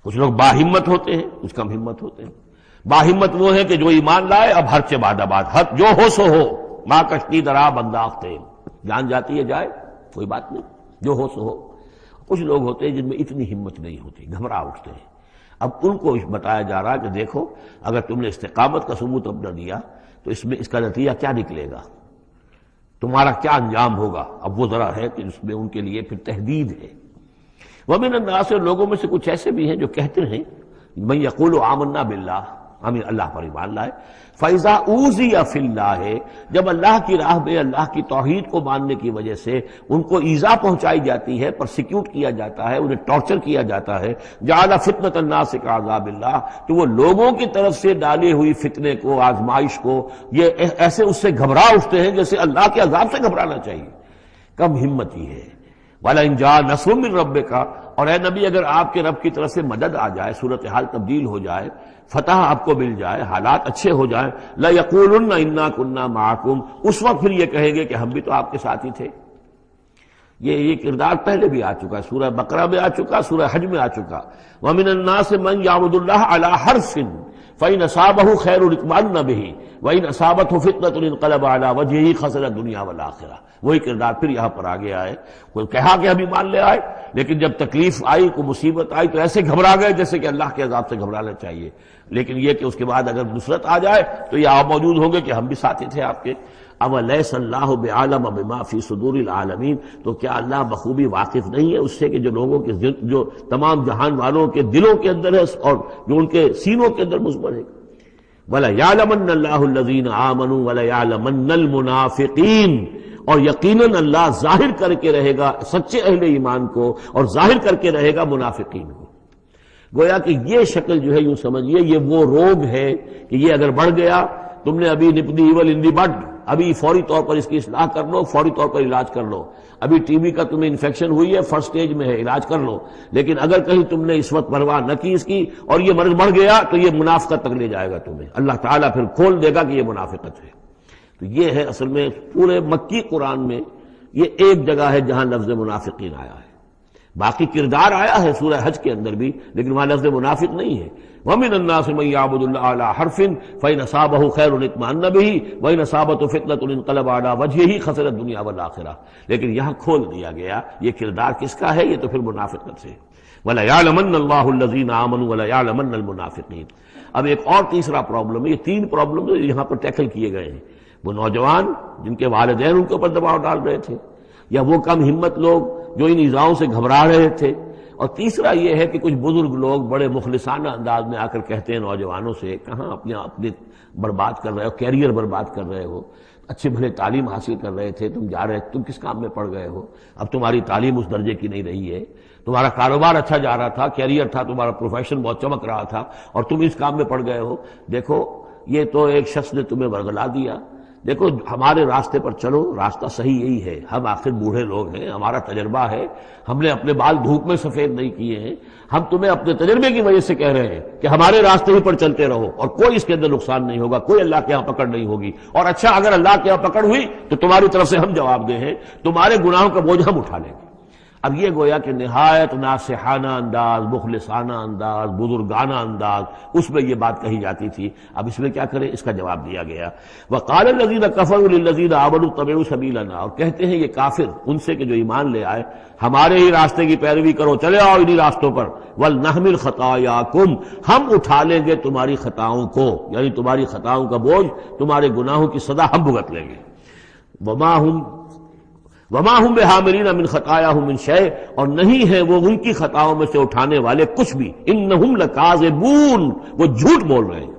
کچھ لوگ باہمت ہوتے ہیں، کچھ کم ہمت ہوتے ہیں. باہمت وہ ہے کہ جو ایمان لائے اب ہر چے بعد آباد، حد جو ہو سو ہو، ماں کشتی درا بنداختے، جان جاتی ہے جائے کوئی بات نہیں، جو ہو سو ہو. کچھ لوگ ہوتے ہیں جن میں اتنی ہمت نہیں ہوتی، گھبرا اٹھتے ہیں. اب ان کو بتایا جا رہا ہے کہ دیکھو اگر تم نے استقامت کا ثبوت اپنا دیا تو اس کا نتیجہ کیا نکلے گا، تمہارا کیا انجام ہوگا. اب وہ ذرا ہے کہ اس میں ان کے لیے پھر تحدید ہے. ومن الناس، لوگوں میں سے کچھ ایسے بھی ہیں جو کہتے ہیں من یقول آمنا باللہ، ہم اللہ پر ایمان لائے. فَإِذَا أُوذِيَ فِي اللَّهِ، جب اللہ کی راہ میں اللہ کی توحید کو ماننے کی وجہ سے ان کو ایذا پہنچائی جاتی ہے، پرسیکیوٹ کیا جاتا ہے، انہیں ٹارچر کیا جاتا ہے، جعل فتنة الناس كعذاب اللہ، تو وہ لوگوں کی طرف سے ڈالی ہوئی فتنے کو، آزمائش کو، یہ ایسے اس سے گھبرا اٹھتے ہیں جیسے اللہ کے عذاب سے گھبرانا چاہیے. کم ہمتی ہے. وَلَئِن جَاءَ نَصْرٌ مِّن رَّبِّكَ، اور اے نبی اگر آپ کے رب کی طرف سے مدد آ جائے، صورتحال تبدیل ہو جائے، فتح آپ کو مل جائے، حالات اچھے ہو جائیں، لَيَقُولُنَّ إِنَّا كُنَّا مَعَكُمْ، اس وقت پھر یہ کہیں گے کہ ہم بھی تو آپ کے ساتھ ہی تھے. یہ کردار پہلے بھی آ چکا ہے، سورہ بقرہ میں آ چکا، سورہ حج میں آ چکا. وَمِنَ النَّاسِ مَن يَعْبُدُ اللَّهَ عَلَىٰ حَرْفٍ فَإِنْ أَصَابَهُ خَيْرٌ اطْمَأَنَّ بِهِ وَإِنْ أَصَابَتْهُ فِتْنَةٌ انقلب عَلَىٰ وَجْهِهِ خَسِرَ الدُّنْيَا وَالْآخِرَةَ. وہی کردار پھر یہاں پر آ گیا ہے. کوئی کہا کہ ہم ایمان لے آئے، لیکن جب تکلیف آئی، کوئی مصیبت آئی تو ایسے گھبرا گئے جیسے کہ اللہ کے عذاب سے گھبرانا چاہیے. لیکن یہ کہ اس کے بعد اگر نصرت آ جائے تو یہ آپ موجود ہوں گے کہ ہم بھی ساتھی تھے آپ کے. اولیس اللہ بعالم بما فی صدور العالمین، تو کیا اللہ بخوبی واقف نہیں ہے اس سے کہ جو لوگوں کے جو تمام جہان والوں کے دلوں کے اندر ہے اور جو ان کے سینوں کے اندر مضمر ہے. وَلَيَعْلَمَنَّ اللَّهُ الَّذِينَ آمَنُوا وَلَيَعْلَمَنَّ الْمُنَافِقِينَ، اور یقیناً اللہ ظاہر کر کے رہے گا سچے اہل ایمان کو اور ظاہر کر کے رہے گا منافقین کو. گویا کہ یہ شکل جو ہے یوں سمجھیے یہ وہ روگ ہے کہ یہ اگر بڑھ گیا، تم نے ابھی نپ دی ایول ان دی بڈ، ابھی فوری طور پر اس کی اصلاح کر لو، فوری طور پر علاج کر لو. ابھی ٹی بی کا تمہیں انفیکشن ہوئی ہے، فرسٹ سٹیج میں ہے، علاج کر لو. لیکن اگر کہیں تم نے اس وقت پرواہ نہ کی اس کی اور یہ مرض بڑھ گیا تو یہ منافقت تک لے جائے گا تمہیں. اللہ تعالیٰ پھر کھول دے گا کہ یہ منافقت ہے. تو یہ ہے اصل میں پورے مکی قرآن میں یہ ایک جگہ ہے جہاں لفظ منافقین آیا ہے. باقی کردار آیا ہے سورہ حج کے اندر بھی، لیکن وہاں لفظ منافق نہیں ہے. وَمِنَ النَّاسِ مَن يَعْبُدُ اللَّهَ عَلَىٰ حَرْفٍ فَإِنْ أَصَابَهُ خَيْرٌ اطْمَأَنَّ بِهِ وَإِنْ أَصَابَتْهُ فِتْنَةٌ انقلب عَلَىٰ وَجْهِهِ خَسِرَ الدُّنْيَا وَالْآخِرَةَ. لیکن یہاں کھول دیا گیا یہ کردار کس کا ہے، یہ تو پھر منافقت سے. وَلَيَعْلَمَنَّ اللَّهُ الَّذِينَ آمَنُوا وَلَيَعْلَمَنَّ الْمُنَافِقِينَ. اب ایک اور تیسرا پرابلم ہے، یہ 3 پرابلم یہاں پر ٹیکل کیے گئے ہیں. وہ نوجوان جن کے والدین ان کے اوپر دباؤ ڈال رہے تھے، یا وہ کم ہمت لوگ جو ان ایذاؤں سے گھبرا رہے تھے، اور تیسرا یہ ہے کہ کچھ بزرگ لوگ بڑے مخلصانہ انداز میں آ کر کہتے ہیں نوجوانوں سے، کہاں اپنے برباد کر رہے ہو، کیریئر برباد کر رہے ہو، اچھے بھلے تعلیم حاصل کر رہے تھے، تم جا رہے تم کس کام میں پڑ گئے ہو، اب تمہاری تعلیم اس درجے کی نہیں رہی ہے، تمہارا کاروبار اچھا جا رہا تھا، کیریئر تھا، تمہارا پروفیشن بہت چمک رہا تھا، اور تم اس کام میں پڑ گئے ہو. دیکھو یہ تو ایک شخص نے تمہیں ورغلا دیا. دیکھو ہمارے راستے پر چلو، راستہ صحیح یہی ہے. ہم آخر بوڑھے لوگ ہیں، ہمارا تجربہ ہے، ہم نے اپنے بال دھوپ میں سفید نہیں کیے ہیں. ہم تمہیں اپنے تجربے کی وجہ سے کہہ رہے ہیں کہ ہمارے راستے ہی پر چلتے رہو اور کوئی اس کے اندر نقصان نہیں ہوگا، کوئی اللہ کے یہاں پکڑ نہیں ہوگی. اور اچھا اگر اللہ کے یہاں پکڑ ہوئی تو تمہاری طرف سے ہم جواب دیں ہیں، تمہارے گناہوں کا بوجھ ہم اٹھا لیں گے. اب یہ گویا کہ نہایت ناصحانہ انداز، مخلصانہ انداز، بزرگانہ انداز، اس میں یہ بات کہی جاتی تھی. اب اس میں کیا کریں؟ اس کا جواب دیا گیا. وقال الذین کفروا للذین آمنوا اتبعوا سبیلنا، اور کہتے ہیں یہ کافر ان سے کہ جو ایمان لے آئے، ہمارے ہی راستے کی پیروی کرو، چلے آؤ انہی راستوں پر. ولنحمل خطایاکم، ہم اٹھا لیں گے تمہاری خطاؤں کو، یعنی تمہاری خطاؤں کا بوجھ، تمہارے گناہوں کی سزا ہم بھگت لیں گے. وما ہم بحاملین من خطایاہم من شیء، اور نہیں ہے وہ ان کی خطاؤں میں سے اٹھانے والے کچھ بھی. انہم لکاذبون، وہ جھوٹ بول رہے ہیں.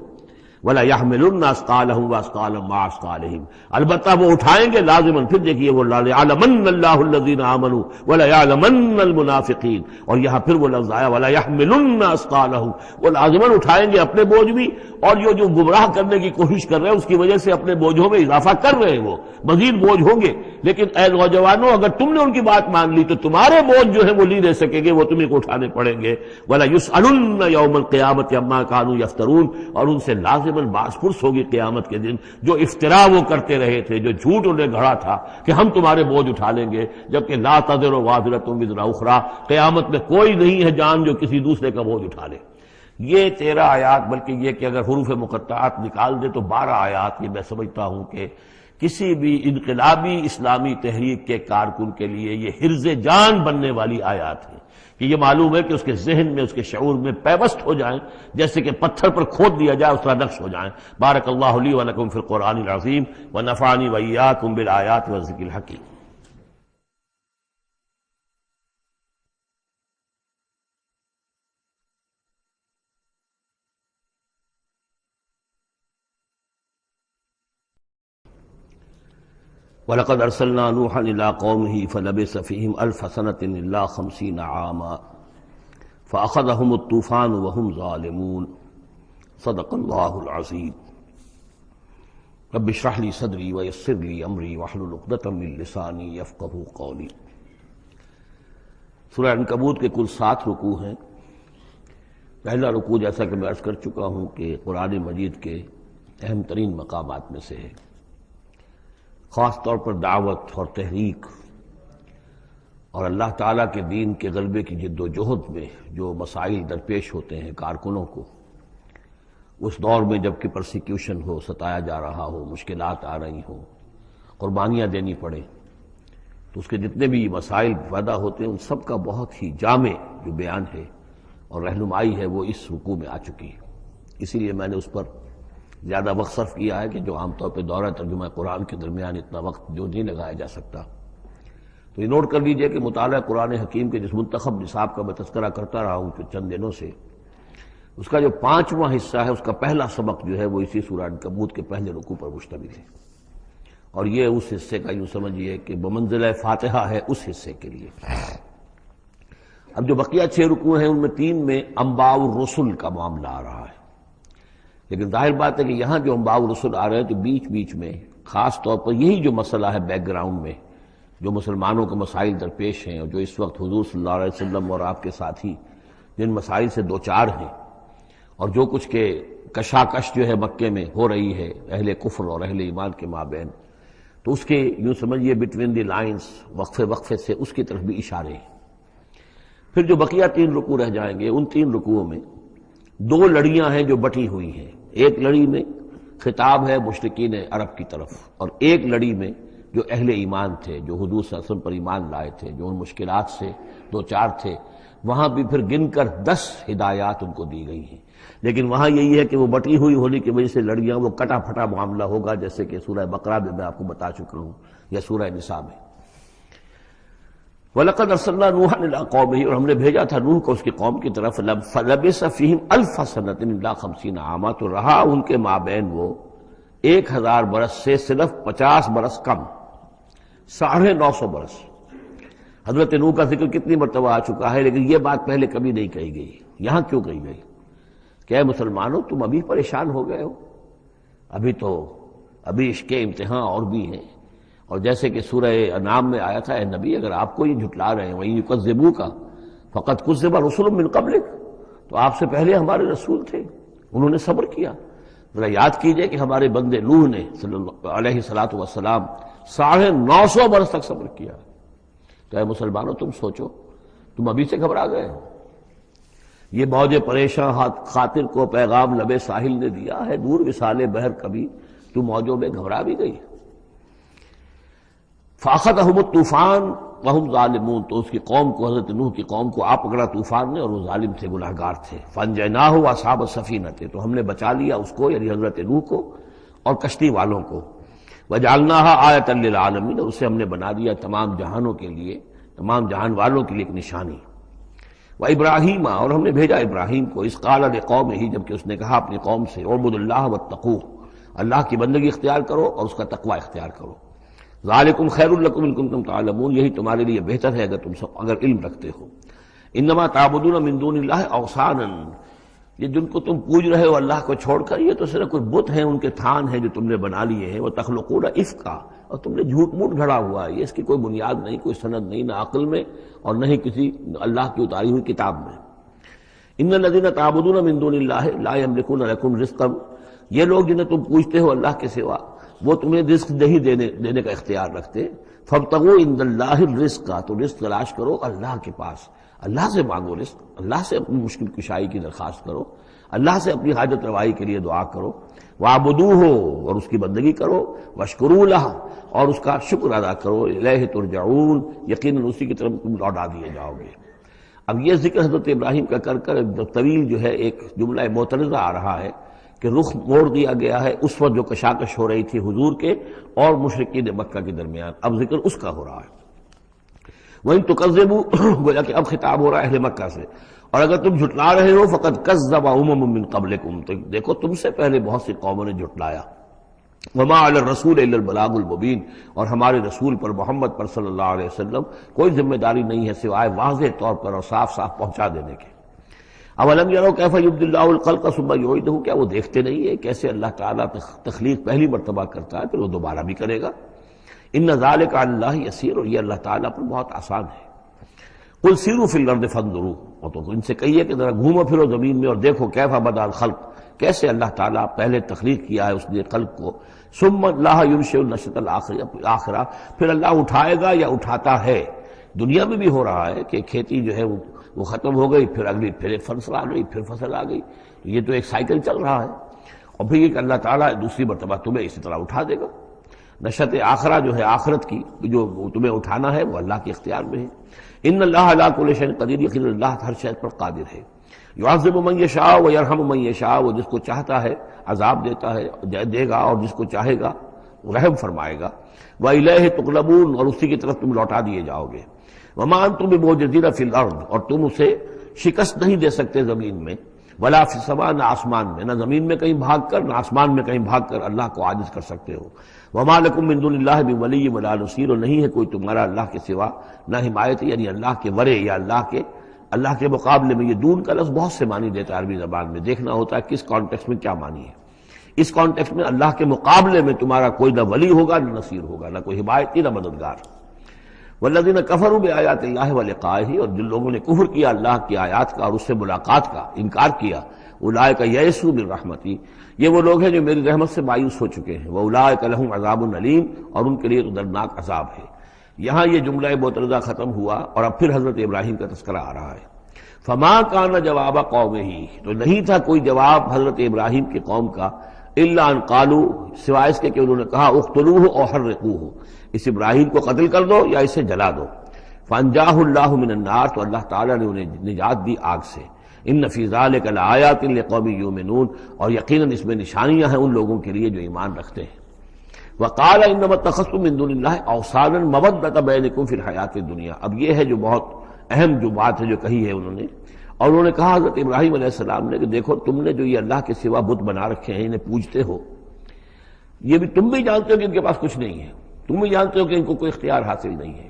ولا يحملن اثقالهم واثقالا مع اثقالهم، البتہ وہ اٹھائیں گے لازماً. پھر دیکھیے وہ ليعلمن الله الذين آمنوا ولا يعلمن المنافقین، اور یہاں پھر وہ لفظ آیا ولا يحملن اثقالهم، وہ لازماً اٹھائیں گے اپنے بوجھ بھی، اور جو گمراہ کرنے کی کوشش کر رہے ہیں اس کی وجہ سے اپنے بوجھوں میں اضافہ کر رہے ہیں، وہ مزید بوجھ ہوں گے. لیکن اے نوجوانوں، اگر تم نے ان کی بات مان لی تو تمہارے بوجھ جو ہے وہ نہیں رہ سکیں گے، وہ تمہیں کو اٹھانے پڑیں گے. ولا يسألن يوم القيامة عما كانوا يفترون، اور ان سے لازماً باز پرس ہوگی قیامت کے دن جو افترا وہ کرتے رہے تھے، جو جھوٹ انہیں گھڑا تھا کہ ہم تمہارے بوجھ اٹھا لیں گے، جبکہ لا تزر وازرۃ وزر اخری، قیامت میں کوئی نہیں ہے جان جو کسی دوسرے کا بوجھ اٹھا لے. یہ 13 آیات، بلکہ یہ کہ اگر حروف مقطعات نکال دے تو 12 آیات، یہ میں سمجھتا ہوں کہ کسی بھی انقلابی اسلامی تحریک کے کارکن کے لیے یہ حرز جان بننے والی آیات ہیں، کہ یہ معلوم ہے کہ اس کے ذہن میں، اس کے شعور میں پیوست ہو جائیں، جیسے کہ پتھر پر کھود دیا جائے اس طرح نقش ہو جائیں. بارک اللہ لی و لکم فی القرآن العظیم ونفعنی وإیاکم بالآیات والذکر الحکیم. وَلَقَدْ أَرْسَلْنَا نُوحًا إِلَىٰ قَوْمِهِ فَلَبِثَ فِيهِمْ أَلْفَ سَنَةٍ إِلَّا 50 عَامًا فَأَخَذَهُمُ الطُّوفَانُ وَهُمْ ظَالِمُونَ. صدق اللہ العظیم. رب اشرح لي صدری ويسر لي أمری واحلل عقدۃ من لسانی یفقہوا قولی. سورہ عنکبوت کے کل 7 رکوع ہیں. پہلا رکوع جیسا کہ میں عرض کر چکا ہوں کہ قرآن مجید کے اہم ترین مقامات میں سے ہے، خاص طور پر دعوت اور تحریک اور اللہ تعالیٰ کے دین کے غلبے کی جد و جہد میں جو مسائل درپیش ہوتے ہیں کارکنوں کو، اس دور میں جب کہ پرسیکیوشن ہو، ستایا جا رہا ہو، مشکلات آ رہی ہوں، قربانیاں دینی پڑیں، تو اس کے جتنے بھی مسائل پیدا ہوتے ہیں ان سب کا بہت ہی جامع جو بیان ہے اور رہنمائی ہے وہ اس رکوع میں آ چکی ہے. اسی لیے میں نے اس پر زیادہ وقت صرف کیا ہے کہ جو عام طور پہ دورہ ترجمہ قرآن کے درمیان اتنا وقت جو نہیں لگایا جا سکتا. تو یہ نوٹ کر لیجئے کہ مطالعہ قرآن حکیم کے جس منتخب نصاب کا میں تذکرہ کرتا رہا ہوں چند دنوں سے، اس کا جو 5واں حصہ ہے، اس کا پہلا سبق جو ہے وہ اسی سورہ عنکبوت کے پہلے رکوع پر مشتمل ہے، اور یہ اس حصے کا یوں سمجھیے کہ بمنزلہ فاتحہ ہے اس حصے کے لیے. اب جو بقیہ 6 رکوع ہیں ان میں 3 میں انباء الرسل کا معاملہ آ رہا ہے، لیکن ظاہر بات ہے کہ یہاں جو انباء الرسل آ رہے ہیں تو بیچ بیچ میں خاص طور پر یہی جو مسئلہ ہے بیک گراؤنڈ میں جو مسلمانوں کے مسائل درپیش ہیں، اور جو اس وقت حضور صلی اللہ علیہ وسلم اور آپ کے ساتھی جن مسائل سے دوچار ہیں، اور جو کچھ کے کشاکش جو ہے مکے میں ہو رہی ہے اہل کفر اور اہل ایمان کے مابین، تو اس کے یوں سمجھیے بٹوین دی لائنز وقفے وقفے سے اس کی طرف بھی اشارے ہیں. پھر جو بقیہ 3 رکوع رہ جائیں گے ان 3 رکوعوں میں 2 لڑیاں ہیں جو بٹی ہوئی ہیں. ایک لڑی میں خطاب ہے مشرکین عرب کی طرف، اور ایک لڑی میں جو اہل ایمان تھے، جو حضور صلی اللہ علیہ وسلم پر ایمان لائے تھے، جو ان مشکلات سے دوچار تھے، وہاں بھی پھر گن کر 10 ہدایات ان کو دی گئی ہیں. لیکن وہاں یہی ہے کہ وہ بٹی ہوئی ہونے کی وجہ سے لڑیاں وہ کٹا پھٹا معاملہ ہوگا، جیسے کہ سورہ بقرہ میں آپ کو بتا چکا ہوں یا سورہ نساء میں. وَلَقَدْ أَرْسَلْنَا نُوحًا إِلَىٰ قَوْمِهِ، اور ہم نے بھیجا تھا نوح کو اس کی قوم کی طرف. فَلَبِثَ فِيهِمْ أَلْفَ سَنَةٍ إِلَّا 50 عَامًا، تو رہا ان کے مابین وہ 1000 برس سے صرف 50 برس کم، 950 برس. حضرت نوح کا ذکر کتنی مرتبہ آ چکا ہے، لیکن یہ بات پہلے کبھی نہیں کہی گئی. یہاں کیوں کہی گئی کہ اے مسلمانوں تم ابھی پریشان ہو گئے ہو، ابھی عشق امتحان اور بھی ہیں. اور جیسے کہ سورہ انعام میں آیا تھا، اے نبی اگر آپ کو یہ جھٹلا رہے ہیں وَإِن يُكَذِّبُوكَ فَقَدْ كُذِّبَ رُسُلٌ مِّن قَبْلِكَ، تو آپ سے پہلے ہمارے رسول تھے، انہوں نے صبر کیا. ذرا یاد کیجئے کہ ہمارے بندے نوح نے صلی اللہ علیہ السلام 950 برس تک صبر کیا. تو اے مسلمانوں تم سوچو، تم ابھی سے گھبرا گئے ہو؟ یہ موج پریشاں خاطر کو پیغام لبے ساحل نے دیا ہے، دور وصال بحر کبھی تو موجوں میں گھبرا بھی گئی۔ فاخذہم الطوفان وہم ظالمون، تو اس کی قوم کو، حضرت نوح کی قوم کو آ پکڑا طوفان نے، اور وہ ظالم تھے، گناہگار تھے۔ فانجیناہ واصحاب السفینہ، تو ہم نے بچا لیا اس کو، یعنی حضرت نوح کو اور کشتی والوں کو۔ وجعلناہا آیۃ للعالمین، اور اسے ہم نے بنا دیا تمام جہانوں کے لیے، تمام جہان والوں کے لیے ایک نشانی۔ وابراہیم، اور ہم نے بھیجا ابراہیم کو، اذ قال لقومہ، جبکہ اس نے کہا اپنی قوم سے، اعبدوا اللہ واتقوہ، اللہ کی بندگی اختیار کرو اور اس کا تقوی اختیار کرو۔ ذالکم خیر لکم ان کنتم تعلمون، یہی تمہارے لیے بہتر ہے اگر تم سب اگر علم رکھتے ہو۔ انما تعبدون من دون اللہ اوثانا، یہ جن کو تم پوج رہے ہو اللہ کو چھوڑ کر، یہ تو صرف کوئی بت ہیں، ان کے تھان ہیں جو تم نے بنا لیے ہیں۔ وتخلقون افکا، اور تم نے جھوٹ موٹ گھڑا ہوا ہے، یہ اس کی کوئی بنیاد نہیں، کوئی سند نہیں، نہ عقل میں اور نہ ہی کسی اللہ کی اتاری ہوئی کتاب میں۔ ان الذین تعبدون من دون اللہ لا یملکون لکم رزقا، یہ لوگ جنہیں تم پوجتے ہو اللہ کے سوا، وہ تمہیں رزق نہیں دینے کا اختیار رکھتے۔ فابتغوا عند اللہ الرزق، تو رزق تلاش کرو اللہ کے پاس، اللہ سے مانگو رزق، اللہ سے اپنی مشکل کشائی کی درخواست کرو، اللہ سے اپنی حاجت روائی کے لیے دعا کرو۔ وَاعْبُدُوهُ، اور اس کی بندگی کرو، وَاشْكُرُوا لَهُ، اور اس کا شکر ادا کرو، إِلَيْهِ تُرْجَعُونَ، یقیناً اسی کی طرف تم لوٹا دیے جاؤ گے۔ اب یہ ذکر حضرت ابراہیم کا کر کر طویل جو ہے ایک جملہ معترضہ آ رہا ہے کہ رخ موڑ دیا گیا ہے اس وقت جو کشاکش ہو رہی تھی حضور کے اور مشرکین مکہ کے درمیان، اب ذکر اس کا ہو رہا ہے۔ وَإِن تُكَذِّبُوا، گویا کہ اب خطاب ہو رہا ہے اہل مکہ سے، اور اگر تم جھٹلا رہے ہو فقد کذب امم من قبلکم، تو دیکھو تم سے پہلے بہت سی قوموں نے جھٹلایا۔ وما علی الرسول الا البلاغ المبین، اور ہمارے رسول پر محمد پر صلی اللہ علیہ وسلم کوئی ذمہ داری نہیں ہے سوائے واضح طور پر اور صاف صاف پہنچا دینے کے۔ اولم یروا کیف یبدی اللہ الخلق ثم یعیدہ، کیا وہ دیکھتے نہیں ہے کیسے اللہ تعالیٰ تخلیق پہلی مرتبہ کرتا ہے پھر وہ دوبارہ بھی کرے گا۔ ان ذلک علی اللہ یسیر، اور یہ اللہ تعالیٰ پر بہت آسان ہے۔ قل سیروا فی الارض فانظروا، اور تو ان سے کہیے کہ ذرا گھومو پھرو زمین میں اور دیکھو کیف بدأ الخلق، کیسے اللہ تعالیٰ پہلے تخلیق کیا ہے اس نے خلق کو۔ ثم اللہ ینشئ النشأۃ الآخرہ، پھر اللہ اٹھائے گا یا اٹھاتا ہے۔ دنیا میں بھی ہو رہا ہے کہ کھیتی جو ہے وہ ختم ہو گئی، پھر اگلی پھر ایک فصل آ گئی، پھر فصل آ گئی، یہ تو ایک سائیکل چل رہا ہے، اور پھر یہ کہ اللہ تعالیٰ دوسری مرتبہ تمہیں اسی طرح اٹھا دے گا۔ نشأۃ آخرہ جو ہے آخرت کی جو تمہیں اٹھانا ہے وہ اللہ کے اختیار میں ہے۔ ان اللہ علی کل شیء قدیر، یقیناً اللہ ہر شے پر قادر ہے۔ یعذب من یشاء ویرحم من یشاء، وہ جس کو چاہتا ہے عذاب دیتا ہے دے گا، اور جس کو چاہے گا رحم فرمائے گا۔ وإلیہ تقلبون، اور اسی کی طرف تم لوٹا دیے جاؤ گے۔ وما انتم بمعجزین فی الارض، اور تم اسے شکست نہیں دے سکتے زمین میں، ولا فی السماء، نہ آسمان میں، نہ زمین میں کہیں بھاگ کر نہ آسمان میں کہیں بھاگ کر اللہ کو عاجز کر سکتے ہو۔ وما لکم من دون اللہ من ولی ولا نصیر، اور نہیں ہے کوئی تمہارا اللہ کے سوا نہ حمایت، یعنی اللہ کے ورے یا اللہ کے مقابلے میں۔ یہ دون کا لفظ بہت سے معنی دیتا ہے عربی زبان میں، دیکھنا ہوتا ہے کس کانٹیکسٹ میں کیا معنی ہے۔ اس کانٹیکسٹ میں اللہ کے مقابلے میں تمہارا کوئی نہ ولی ہوگا نہ نصیر ہوگا، نہ کوئی حمایتی نہ مددگار۔ والذین کفروا بآیات اللہ ولقائہ، اور جن لوگوں نے کفر کیا اللہ کی آیات کا اور اس سے ملاقات کا انکار کیا، اولئک یئسوا من رحمتی، یہ وہ لوگ ہیں جو میری رحمت سے مایوس ہو چکے ہیں۔ واولئک لہم عذاب علیم، اور ان کے لیے دردناک عذاب ہے۔ یہاں یہ جملہ معترضہ ختم ہوا اور اب پھر حضرت ابراہیم کا تذکرہ آ رہا ہے۔ فما کان جواب قومہ، تو نہیں تھا کوئی جواب حضرت ابراہیم کی قوم کا، الا ان قالوا، سوائے اس کے کہ انہوں نے کہا اقتلوہ او حرقوہ، اس ابراہیم کو قتل کر دو یا اسے جلا دو۔ فانجاہ اللہ من النار، تو اللہ تعالیٰ نے انہیں نجات دی آگ سے۔ ان فی ذلک لآیات لقوم یؤمنون، اور یقیناً اس میں نشانیاں ہیں ان لوگوں کے لیے جو ایمان رکھتے ہیں۔ وقال انما اتخذتم من دون اللہ اوثانا مودۃ بینکم فی الحیاۃ الدنیا، اب یہ ہے جو بہت اہم جو بات ہے جو کہی ہے انہوں نے، اور انہوں نے کہا حضرت ابراہیم علیہ السلام نے کہ دیکھو تم نے جو یہ اللہ کے سوا بت بنا رکھے ہیں انہیں پوجتے ہو، یہ بھی تم بھی جانتے ہو کہ ان کے پاس کچھ نہیں ہے، تم بھی جانتے ہو کہ ان کو کوئی اختیار حاصل نہیں ہے،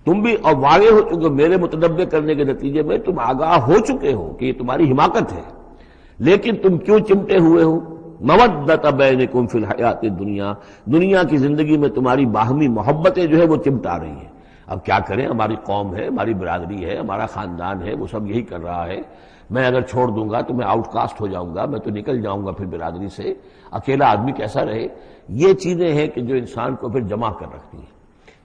تم بھی اور واقع ہو چکے میرے متنبع کرنے کے نتیجے میں تم آگاہ ہو چکے ہو کہ یہ تمہاری حماقت ہے، لیکن تم کیوں چمٹے ہوئے ہو؟ مودۃ بینکم فی الحیاۃ الدنیا، دنیا کی زندگی میں تمہاری باہمی محبتیں جو ہے وہ چمٹا رہی ہیں۔ اب کیا کریں، ہماری قوم ہے، ہماری برادری ہے، ہمارا خاندان ہے، وہ سب یہی کر رہا ہے، میں اگر چھوڑ دوں گا تو میں آؤٹ کاسٹ ہو جاؤں گا، میں تو نکل جاؤں گا پھر برادری سے، اکیلا آدمی کیسا رہے۔ یہ چیزیں ہیں کہ جو انسان کو پھر جمع کر رکھتی ہیں۔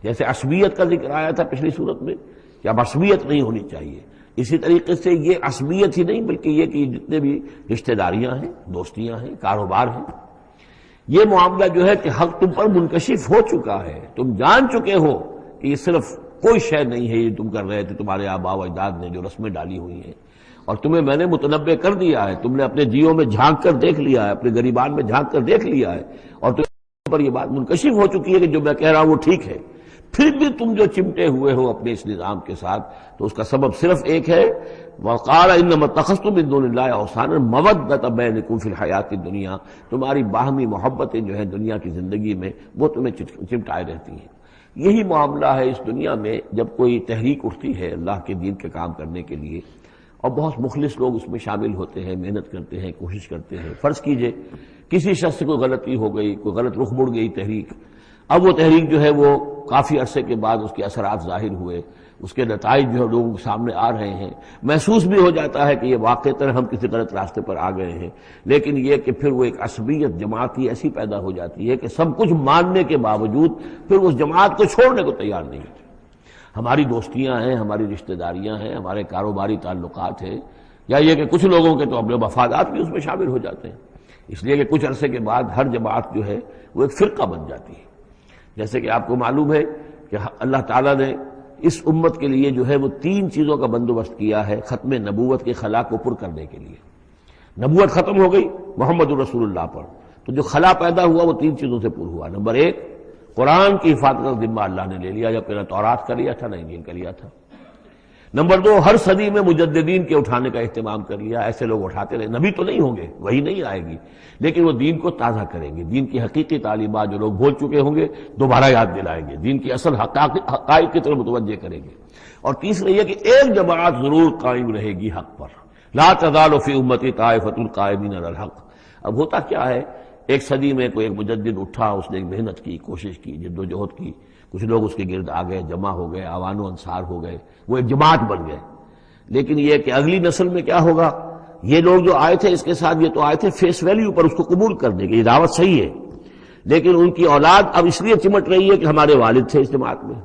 جیسے عصبیت کا ذکر آیا تھا پچھلی صورت میں کہ اب عصبیت نہیں ہونی چاہیے، اسی طریقے سے یہ عصبیت ہی نہیں بلکہ یہ کہ جتنے بھی رشتہ داریاں ہیں، دوستیاں ہیں، کاروبار ہیں، یہ معاملہ جو ہے کہ حق تم پر منکشف ہو چکا ہے، تم جان چکے ہو کہ یہ صرف کوئی شے نہیں ہے یہ تم کر رہے تھے تمہارے آباء و اجداد نے جو رسمیں ڈالی ہوئی ہیں، اور تمہیں میں نے متنبع کر دیا ہے، تم نے اپنے جیوں میں جھانک کر دیکھ لیا ہے، اپنے گریبان میں جھانک کر دیکھ لیا ہے، اور تم پر یہ بات منکشف ہو چکی ہے کہ جو میں کہہ رہا ہوں وہ ٹھیک ہے، پھر بھی تم جو چمٹے ہوئے ہو اپنے اس نظام کے ساتھ، تو اس کا سبب صرف ایک ہے، وَقَالَ إِنَّمَا اتَّخَذْتُم مِّن دُونِ اللَّهِ أَوْثَانًا مَوَدَّةَ بَيْنِكُمْ فِي الْحَيَاةِ الدُّنْيَا، تمہاری باہمی محبتیں جو ہیں دنیا کی زندگی میں وہ تمہیں چمٹائے رہتی ہیں۔ یہی معاملہ ہے اس دنیا میں جب کوئی تحریک اٹھتی ہے اللہ کے دین کے کام کرنے کے لیے، اور بہت مخلص لوگ اس میں شامل ہوتے ہیں، محنت کرتے ہیں، کوشش کرتے ہیں۔ فرض کیجئے کسی شخص سے کوئی غلطی ہو گئی، کوئی غلط رخ مڑ گئی تحریک، اب وہ تحریک جو ہے وہ کافی عرصے کے بعد اس کے اثرات ظاہر ہوئے، اس کے نتائج جو ہے لوگوں کے سامنے آ رہے ہیں، محسوس بھی ہو جاتا ہے کہ یہ واقعتاً ہم کسی غلط راستے پر آ گئے ہیں، لیکن یہ کہ پھر وہ ایک عصبیت جماعتی ایسی پیدا ہو جاتی ہے کہ سب کچھ ماننے کے باوجود پھر اس جماعت کو چھوڑنے کو تیار نہیں ہوتے۔ ہماری دوستیاں ہیں، ہماری رشتہ داریاں ہیں، ہمارے کاروباری تعلقات ہیں، یا یہ کہ کچھ لوگوں کے تو اپنے مفادات بھی اس میں شامل ہو جاتے ہیں، اس لیے کہ کچھ عرصے کے بعد ہر جماعت جو ہے وہ ایک فرقہ بن جاتی ہے۔ جیسے کہ آپ کو معلوم ہے کہ اللہ تعالیٰ نے اس امت کے لیے جو ہے وہ 3 چیزوں کا بندوبست کیا ہے ختم نبوت کے خلا کو پر کرنے کے لیے۔ نبوت ختم ہو گئی محمد الرسول اللہ پر، تو جو خلا پیدا ہوا وہ 3 چیزوں سے پر ہوا۔ نمبر 1، قرآن کی حفاظت کا ذمہ اللہ نے لے لیا، جب نہ تورات کا لیا تھا نہ انجیل کا لیا تھا۔ نمبر 2، ہر صدی میں مجددین کے اٹھانے کا اہتمام کر لیا، ایسے لوگ اٹھاتے رہے، نبی تو نہیں ہوں گے، وہی نہیں آئے گی، لیکن وہ دین کو تازہ کریں گے، دین کی حقیقی تعلیمات جو لوگ بھول چکے ہوں گے دوبارہ یاد دلائیں گے، دین کی اصل حقائق کی طرف متوجہ کریں گے۔ اور تیسرے یہ کہ ایک جماعت ضرور قائم رہے گی حق پر، لا تزال فی امتی طائفۃ قائمین علی الحق۔ اب ہوتا کیا ہے، ایک صدی میں کوئی ایک مجدد اٹھا، اس نے محنت کی، کوشش کی، جد و جہد کی، کچھ لوگ اس کے گرد آ گئے، جمع ہو گئے، اعوان و انصار ہو گئے، وہ ایک جماعت بن گئے۔ لیکن یہ کہ اگلی نسل میں کیا ہوگا، یہ لوگ جو آئے تھے اس کے ساتھ، یہ تو آئے تھے فیس ویلیو پر اس کو قبول کرنے کی، یہ دعوت صحیح ہے، لیکن ان کی اولاد اب اس لیے چمٹ رہی ہے کہ ہمارے والد تھے اس جماعت میں۔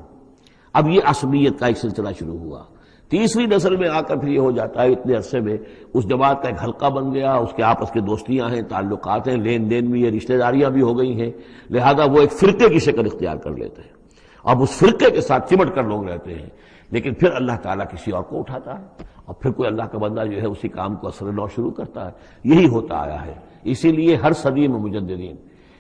اب یہ عصبیت کا ایک سلسلہ شروع ہوا۔ تیسری نسل میں آ کر پھر یہ ہو جاتا ہے اتنے عرصے میں اس جماعت کا ایک حلقہ بن گیا، اس کے آپس کے دوستیاں ہیں، تعلقات ہیں، لین دین بھی ہے، رشتہ داریاں بھی ہو گئی ہیں، لہذا وہ ایک فرقے کی شکل اختیار کر لیتے ہیں۔ اب اس فرقے کے ساتھ چمٹ کر لوگ رہتے ہیں، لیکن پھر اللہ تعالیٰ کسی اور کو اٹھاتا ہے، اور پھر کوئی اللہ کا بندہ جو ہے اسی کام کو اثر نو شروع کرتا ہے۔ یہی ہوتا آیا ہے، اسی لیے ہر صدی میں مجددین،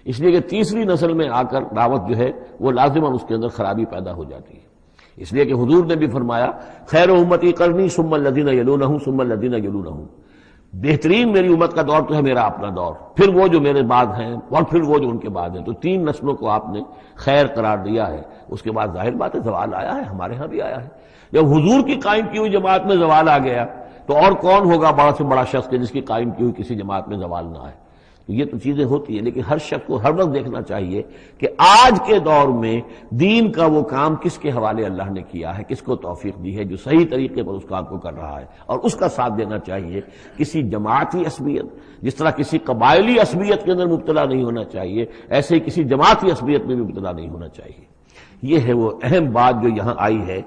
اس لیے کہ تیسری نسل میں آ کر دعوت جو ہے وہ لازماً اس کے اندر خرابی پیدا ہو جاتی ہے۔ اس لیے کہ حضور نے بھی فرمایا خیر امتی قرنی ثم الذین یلونہم ثم الذین یلونہم، بہترین میری امت کا دور تو ہے میرا اپنا دور، پھر وہ جو میرے بعد ہیں، اور پھر وہ جو ان کے بعد ہیں۔ تو 3 نسلوں کو آپ نے خیر قرار دیا ہے۔ اس کے بعد ظاہر بات ہے زوال آیا ہے، ہمارے ہاں بھی آیا ہے۔ جب حضور کی قائم کی ہوئی جماعت میں زوال آ گیا تو اور کون ہوگا بڑا سے بڑا شخص کہ جس کی قائم کی ہوئی کسی جماعت میں زوال نہ آئے۔ تو یہ تو چیزیں ہوتی ہیں، لیکن ہر شخص کو ہر وقت دیکھنا چاہیے کہ آج کے دور میں دین کا وہ کام کس کے حوالے اللہ نے کیا ہے، کس کو توفیق دی ہے جو صحیح طریقے پر اس کام کو کر رہا ہے، اور اس کا ساتھ دینا چاہیے۔ کسی جماعتی عصبیت، جس طرح کسی قبائلی عصبیت کے اندر مبتلا نہیں ہونا چاہیے، ایسے ہی کسی جماعتی عصبیت میں بھی مبتلا نہیں ہونا چاہیے۔ یہ ہے وہ اہم بات جو یہاں آئی ہے۔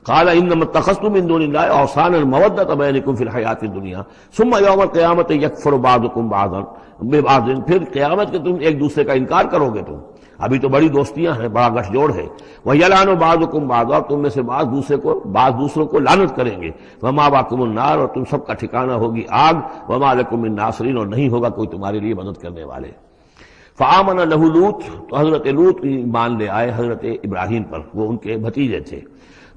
قال انما اتخذتم من دون الله اوثانا مودة بينكم في الحياة الدنيا ثم يوم القيامة يكفر بعضكم بعضا ببعض، پھر قیامت کے تم ایک دوسرے کا انکار کرو گے، تم ابھی تو بڑی دوستیاں ہیں، بڑا گٹھ جوڑ ہے۔ وَيَلْعَنُ بَعْضُكُمْ بعضا، تم میں سے بعض دوسروں کو لعنت کریں گے۔ وَمَأْوَاكُمُ النَّارُ، اور تم سب کا ٹھکانہ ہوگی آگ۔ وَمَا لَكُم مِّن نَاصِرِينَ، اور نہیں ہوگا کوئی تمہارے لیے مدد کرنے والے۔ فآمن لہ لوط، تو حضرت لوط ایمان لے آئے حضرت ابراہیم پر، وہ ان کے بھتیجے تھے۔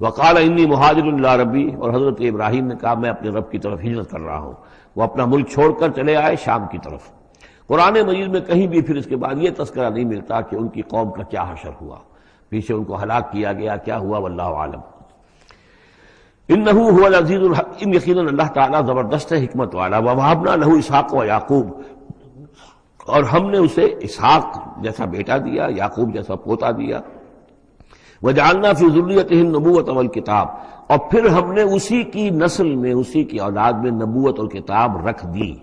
وقال انی مہاجر الی ربی، اور حضرت ابراہیم نے کہا میں اپنے رب کی طرف ہجرت کر رہا ہوں۔ وہ اپنا ملک چھوڑ کر چلے آئے شام کی طرف۔ قرآن مجید میں کہیں بھی پھر اس کے بعد یہ تذکرہ نہیں ملتا کہ ان کی قوم کا کیا حشر ہوا، پیچھے ان کو ہلاک کیا گیا، کیا ہوا، واللہ عالم۔ انہ هو العزیز الحکیم، یقیناً اللہ تعالیٰ زبردست ہے، حکمت والا۔ ووہبنا لہ اسحاق و یعقوب، اور ہم نے اسے اسحاق جیسا بیٹا دیا، یعقوب جیسا پوتا دیا۔ وجعلنا فی ذریتہ النبوۃ والکتاب، اور پھر ہم نے اسی کی نسل میں، اسی کی اولاد میں نبوت اور کتاب رکھ دی۔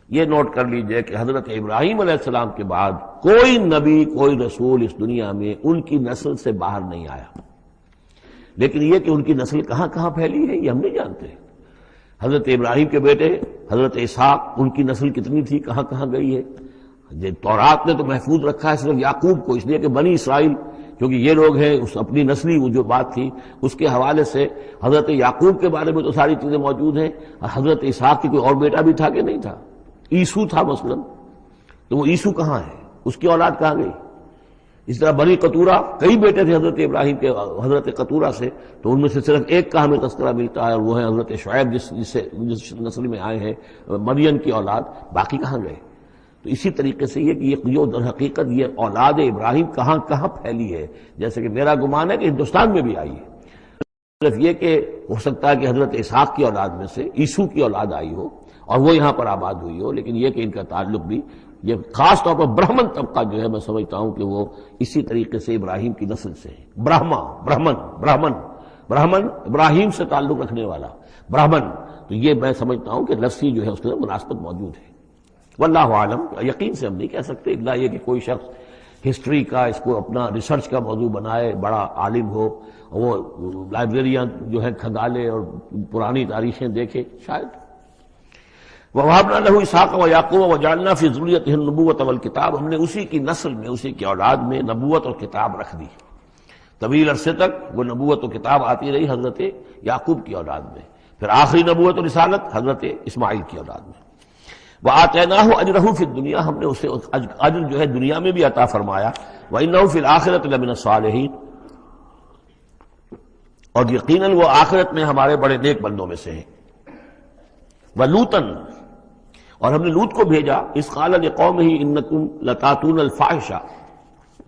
یہ نوٹ کر لیجئے کہ حضرت ابراہیم علیہ السلام کے بعد کوئی نبی کوئی رسول اس دنیا میں ان کی نسل سے باہر نہیں آیا، لیکن یہ کہ ان کی نسل کہاں کہاں پھیلی ہے یہ ہم نہیں جانتے۔ حضرت ابراہیم کے بیٹے حضرت اسحاق، ان کی نسل کتنی تھی، کہاں کہاں گئی ہے؟ تورات نے تو محفوظ رکھا ہے صرف یعقوب کو، اس لیے کہ بنی اسرائیل کیونکہ یہ لوگ ہیں، اس اپنی نسلی وہ جو بات تھی اس کے حوالے سے حضرت یعقوب کے بارے میں تو ساری چیزیں موجود ہیں۔ حضرت اسحاق کی کوئی اور بیٹا بھی تھا کہ نہیں تھا؟ عیسو تھا مثلا، تو وہ عیسو کہاں ہے، اس کی اولاد کہاں گئی؟ اس طرح بنی قطورہ، کئی بیٹے تھے حضرت ابراہیم کے حضرت قطورہ سے، تو ان میں سے صرف ایک کا ہمیں تذکرہ ملتا ہے اور وہ ہے حضرت شعیب جس نسل میں آئے ہیں، مریم کی اولاد، باقی کہاں گئے؟ تو اسی طریقے سے یہ کہ یہ در حقیقت یہ اولاد ابراہیم کہاں کہاں پھیلی ہے، جیسے کہ میرا گمان ہے کہ ہندوستان میں بھی آئی ہے، صرف یہ کہ ہو سکتا ہے کہ حضرت اسحاق کی اولاد میں سے عیسو کی اولاد آئی ہو اور وہ یہاں پر آباد ہوئی ہو، لیکن یہ کہ ان کا تعلق بھی یہ خاص طور پر برہمن طبقہ جو ہے میں سمجھتا ہوں کہ وہ اسی طریقے سے ابراہیم کی نسل سے ہے۔ برہمن ابراہیم سے تعلق رکھنے والا برہمن، تو یہ میں سمجھتا ہوں کہ لفظی جو ہے اس کے اندر مناسبت موجود ہے۔ واللہ عالم، یقین سے ہم نہیں کہہ سکتے الا یہ کہ کوئی شخص ہسٹری کا اس کو اپنا ریسرچ کا موضوع بنائے، بڑا عالم ہو، وہ لائبریریاں جو ہے کھنگالے اور پرانی تاریخیں دیکھے، شاید۔ وَوَهَبْنَا لَهُ إِسْحَاقَ وَيَعْقُوبَ وَجَعَلْنَا فِي ذُرِّيَّتِهِ النُّبُوَّةَ وَالْكِتَابَ، ہم نے اسی کی نسل میں، اسی کی اولاد میں نبوت اور کتاب رکھ دی۔ طویل عرصے تک وہ نبوت و کتاب آتی رہی حضرت یعقوب کی اولاد میں، پھر آخری نبوت و رسالت حضرت اسماعیل کی اولاد میں۔ وَآتَيْنَاهُ أَجْرَهُ فِي الدُّنْيَا، ہم نے اسے اجر جو ہے دنیا میں بھی عطا فرمایا۔ وَإِنَّهُ فِي الْآخِرَةِ لَمِنَ الصَّالِحِينَ، اور یقیناً وہ آخرت میں ہمارے بڑے نیک بندوں میں سے ہیں۔ وَلُوطًا، اور ہم نے لوط کو بھیجا، اذ قال لقومہ انکم لتاتون الفاحشہ،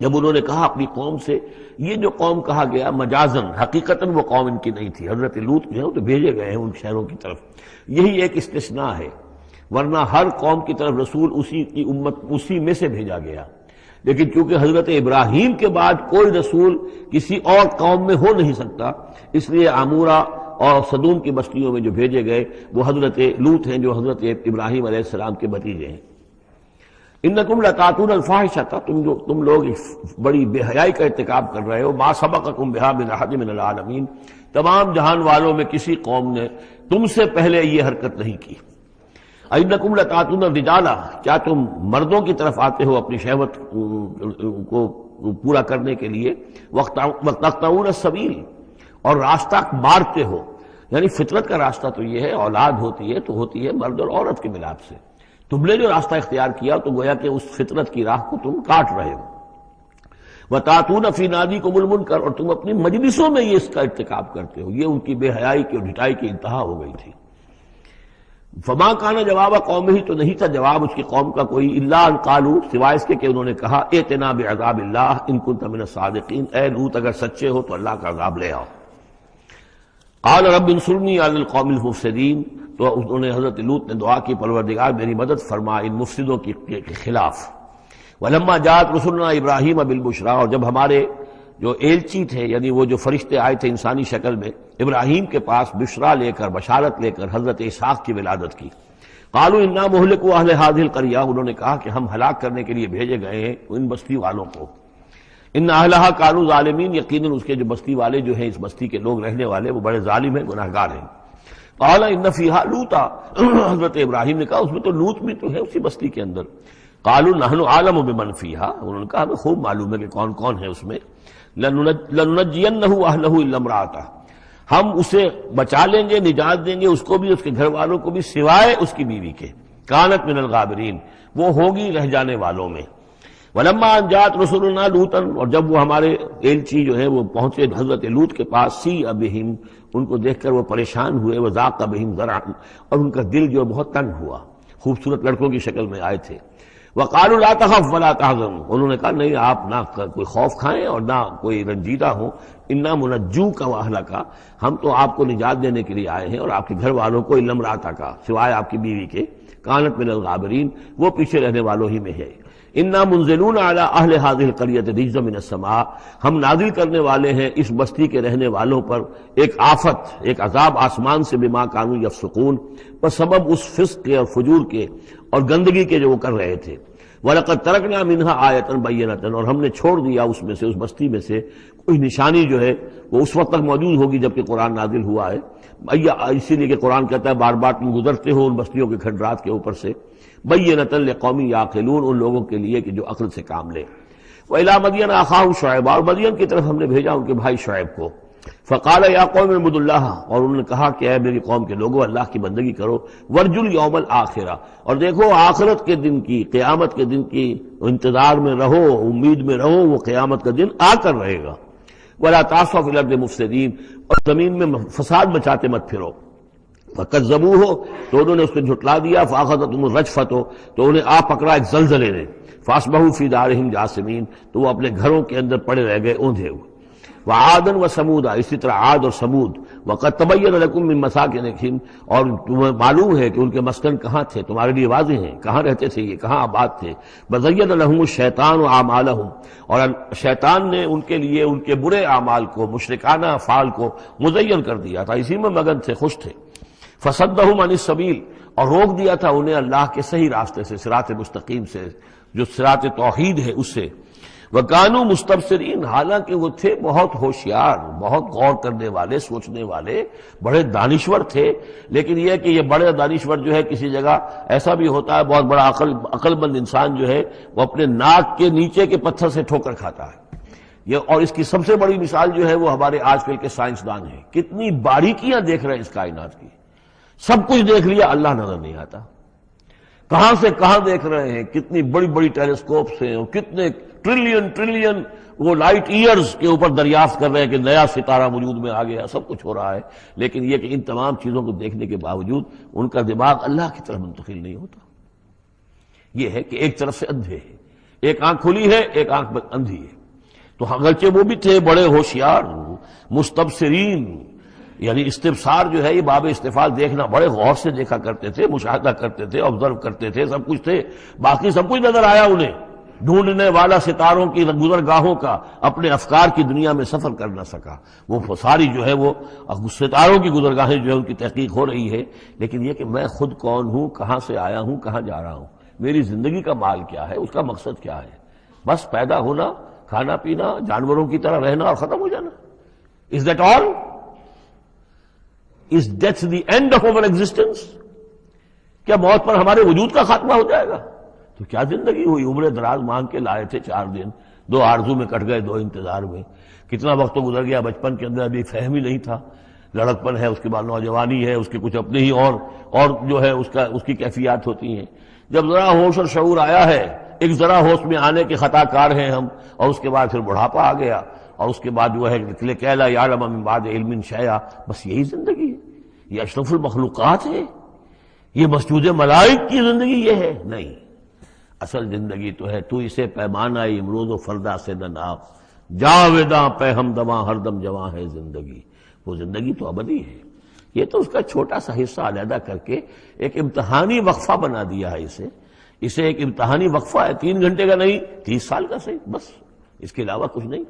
جب انہوں نے کہا اپنی قوم سے، یہ جو قوم کہا گیا مجازن، حقیقتاً وہ قوم ان کی نہیں تھی، حضرت لوط جو ہے وہ تو بھیجے گئے ہیں ان شہروں کی طرف، یہی ایک استثناء ہے، ورنہ ہر قوم کی طرف رسول اسی کی امت اسی میں سے بھیجا گیا، لیکن چونکہ حضرت ابراہیم کے بعد کوئی رسول کسی اور قوم میں ہو نہیں سکتا، اس لیے عامورہ اور صدوم کی بستیوں میں جو بھیجے گئے وہ حضرت لوط ہیں جو حضرت ابراہیم علیہ السلام کے بھتیجے ہیں۔ انکم لتاتون الفاحشہ، تم لوگ بڑی بے حیائی کا ارتکاب کر رہے ہو، ما سبقکم بہا من احد من العالمین، تمام جہان والوں میں کسی قوم نے تم سے پہلے یہ حرکت نہیں کی۔ انکم لتاتون الرجال، کیا تم مردوں کی طرف آتے ہو اپنی شہوت کو پورا کرنے کے لیے، وتقطعون السبیل، اور راستہ مارتے ہو، یعنی فطرت کا راستہ تو یہ ہے، اولاد ہوتی ہے تو ہوتی ہے مرد اور عورت کے ملاپ سے، تم نے جو راستہ اختیار کیا تو گویا کہ اس فطرت کی راہ کو تم کاٹ رہے ہو۔ وَتَأْتُونَ فِي نَادِيكُمُ الْمُنكَرَ، اور تم اپنی مجلسوں میں یہ اس کا ارتکاب کرتے ہو، یہ ان کی بے حیائی کی اور ڈھٹائی کی انتہا ہو گئی تھی۔ فما کان جواب قومہ، تو نہیں تھا جواب اس کی قوم کا کوئی، الا ان قالوا، سوائے اس کے کہ انہوں نے کہا، ائتنا بعذاب اللہ ان کنت من الصادقین، اے لوط اگر سچے ہو تو اللہ کا عذاب لے آؤ۔ قال رب انصرنی علی القوم المفسدین، تو انہوں نے حضرت لوط نے دعا کی، پروردگار میری مدد فرما ان مفسدوں کے خلاف۔ ولما جاءت رسلنا ابراہیم بالبشریٰ، اور جب ہمارے جو ایلچی تھے یعنی وہ جو فرشتے آئے تھے انسانی شکل میں ابراہیم کے پاس بشرا لے کر، بشارت لے کر حضرت اسحاق کی ولادت کی، قالوا انا مہلکو اہل هذه القریہ، انہوں نے کہا کہ ہم ہلاک کرنے کے لیے بھیجے گئے ہیں ان بستی والوں کو، ان اہلھا کانوا ظالمین، یقیناً اس کے جو بستی والے جو ہیں، اس بستی کے لوگ رہنے والے وہ بڑے ظالم ہیں، گناہگار ہیں۔ قال ان فیہا لوطا، حضرت ابراہیم نے کہا اس میں تو لوط بھی تو ہے اسی بستی کے اندر۔ قالوا نحن اعلم بمن فیہا، انہوں نے کہا ہمیں خوب معلوم ہے کہ کون کون ہے اس میں۔ لننجینہ اہلہ الا امرأتہ، ہم اسے بچا لیں گے، نجات دیں گے اس کو بھی، اس کے گھر والوں کو بھی، سوائے اس کی بیوی کے، کانت من الغابرین، وہ ہوگی رہ جانے والوں میں۔ ولما ان جاءت رسلنا لوطا، اور جب وہ ہمارے ایلچی جو ہے وہ پہنچے حضرت لوط کے پاس، سیء بہم، ان کو دیکھ کر وہ پریشان ہوئے، وضاق بہم ذرعا، اور ان کا دل جو بہت تنگ ہوا، خوبصورت لڑکوں کی شکل میں آئے تھے۔ وقالوا لا تخف ولا تحزن، انہوں نے کہا نہیں آپ نہ کوئی خوف کھائیں اور نہ کوئی رنجیدہ ہوں، انا منجوک واہلک، ہم تو آپ کو نجات دینے کے لیے آئے ہیں اور آپ کے گھر والوں کو، الا امرأتک، سوائے آپ کی بیوی کے، کانت من الغابرین، وہ پیچھے رہنے والوں ہی میں ہے۔ انا منزلون علی اہل هذه القرية رجزا من السماء، ہم نازل کرنے والے ہیں اس بستی کے رہنے والوں پر ایک آفت، ایک عذاب آسمان سے، بما كانوا يفسقون، پر سبب اس فسق کے اور فجور کے اور گندگی کے جو وہ کر رہے تھے۔ وَلَقَدْ تَرَكْنَا مِنْهَا آيَةً بَيِّنَةً، اور ہم نے چھوڑ دیا اس میں سے، اس بستی میں سے کوئی نشانی جو ہے وہ اس وقت تک موجود ہوگی جبکہ قرآن نازل ہوا ہے، اسی لیے کہ قرآن کہتا ہے بار بار تم گزرتے ہو ان بستیوں کے کھنڈرات کے اوپر سے، بَيِّنَةً لِقَوْمٍ يَعْقِلُونَ، ان لوگوں کے لیے کہ جو عقل سے کام لے۔ وَإِلَىٰ مَدْيَنَ أَخَاهُمْ شُعَيْبًا، اور مدین کی طرف ہم نے بھیجا ان کے بھائی شعیب کو، فقال یا قوم اعبدوا اللہ، اور انہوں نے کہا کہ اے میری قوم کے لوگوں اللہ کی بندگی کرو، وارجوا الیوم الآخرہ، اور دیکھو آخرت کے دن کی، قیامت کے دن کی انتظار میں رہو، امید میں رہو، وہ قیامت کا دن آ کر رہے گا۔ ولا تعصوا فی الارض مفسدین، اور زمین میں فساد مچاتے مت پھرو۔ فکذبوہ، تو انہوں نے اس کو جھٹلا دیا، فاخذتہم الرجفۃ، تو انہیں آ پکڑا ایک زلزلے نے، فاصبحوا فی دارہم جاثمین، تو وہ اپنے گھروں کے اندر پڑے رہ گئے اوندھے ہوئے۔ وعادا وثمودا، اسی طرح عاد اور سمود، وقد تبین لکم من مساکنہم، اور تمہیں معلوم ہے کہ ان کے مسکن کہاں تھے، تمہارے لیے واضح ہیں کہاں رہتے تھے یہ، کہاں آباد تھے۔ وزین لہم الشیطان اعمالہم، اور شیطان نے ان کے لیے ان کے برے اعمال کو، مشرکانہ افعال کو مزین کر دیا تھا، اسی میں مگن تھے، خوش تھے۔ فصدہم عن السبیل، اور روک دیا تھا انہیں اللہ کے صحیح راستے سے، صراط مستقیم سے، جو صراط توحید ہے اس سے۔ وَكَانُوا مُسْتَبْصِرِينَ، حالانکہ وہ تھے بہت ہوشیار، بہت غور کرنے والے، سوچنے والے، بڑے دانشور تھے، لیکن یہ کہ یہ بڑے دانشور جو ہے کسی جگہ ایسا بھی ہوتا ہے، بہت بڑا عقل مند انسان جو ہے وہ اپنے ناک کے نیچے کے پتھر سے ٹھوکر کھاتا ہے۔ یہ اور اس کی سب سے بڑی مثال جو ہے وہ ہمارے آج کل کے سائنسدان ہیں، کتنی باریکیاں دیکھ رہے ہیں اس کائنات کی، سب کچھ دیکھ لیا، اللہ نظر نہیں آتا، کہاں سے کہاں دیکھ رہے ہیں، کتنی بڑی بڑی ٹیلیسکوپس ہیں، اور کتنے ٹریلین وہ لائٹ ایئرز کے اوپر دریافت کر رہے ہیں کہ نیا ستارہ وجود میں آ گیا، سب کچھ ہو رہا ہے، لیکن یہ کہ ان تمام چیزوں کو دیکھنے کے باوجود ان کا دماغ اللہ کی طرف منتقل نہیں ہوتا۔ یہ ہے کہ ایک طرف سے اندھے ہیں، ایک آنکھ کھلی ہے، ایک آنکھ اندھی ہے۔ تو اگرچہ وہ بھی تھے بڑے ہوشیار، مستبصرین، یعنی استبصار جو ہے یہ باب استفال، دیکھنا، بڑے غور سے دیکھا کرتے تھے، مشاہدہ کرتے تھے، آبزرو کرتے تھے، سب کچھ تھے، باقی سب کچھ نظر آیا انہیں۔ ڈھونڈنے والا ستاروں کی گزرگاہوں کا اپنے افکار کی دنیا میں سفر کر نہ سکا، وہ ساری جو ہے وہ ستاروں کی گزرگاہیں جو ہے ان کی تحقیق ہو رہی ہے، لیکن یہ کہ میں خود کون ہوں، کہاں سے آیا ہوں، کہاں جا رہا ہوں، میری زندگی کا مال کیا ہے، اس کا مقصد کیا ہے، بس پیدا ہونا، کھانا پینا، جانوروں کی طرح رہنا اور ختم ہو جانا۔ Is that all? Is death the end of our existence? کیا موت پر ہمارے وجود کا خاتمہ ہو جائے گا؟ تو کیا زندگی ہوئی، عمر دراز مانگ کے لائے تھے 4 دن، 2 آرزو میں کٹ گئے، 2 انتظار میں، کتنا وقت تو گزر گیا، بچپن کے اندر ابھی فہم ہی نہیں تھا، لڑکپن ہے، اس کے بعد نوجوانی ہے، اس کے کچھ اپنے ہی اور جو ہے اس کی کیفیات ہوتی ہیں۔ جب ذرا ہوش اور شعور آیا ہے، ایک ذرا ہوش میں آنے کے خطا کار ہیں ہم، اور اس کے بعد پھر بڑھاپا آ گیا، اور اس کے بعد جو ہے کہ لا یعلم من بعد علم شیئا، بس یہی زندگی ہے، یہ اشرف المخلوقات ہے، یہ مسجود ملائک کی زندگی یہ ہے؟ نہیں، اصل زندگی تو ہے تو اسے پیمانہ امروز و فردا سے نہ ناپ، جاویداں پہ ہم دواں ہر دم جواں ہے زندگی، وہ زندگی تو ابدی ہے۔ یہ تو اس کا چھوٹا سا حصہ علیحدہ کر کے ایک امتحانی وقفہ بنا دیا ہے، اسے ایک امتحانی وقفہ ہے، 3 گھنٹے کا نہیں، 30 سال کا صحیح، بس اس کے علاوہ کچھ نہیں۔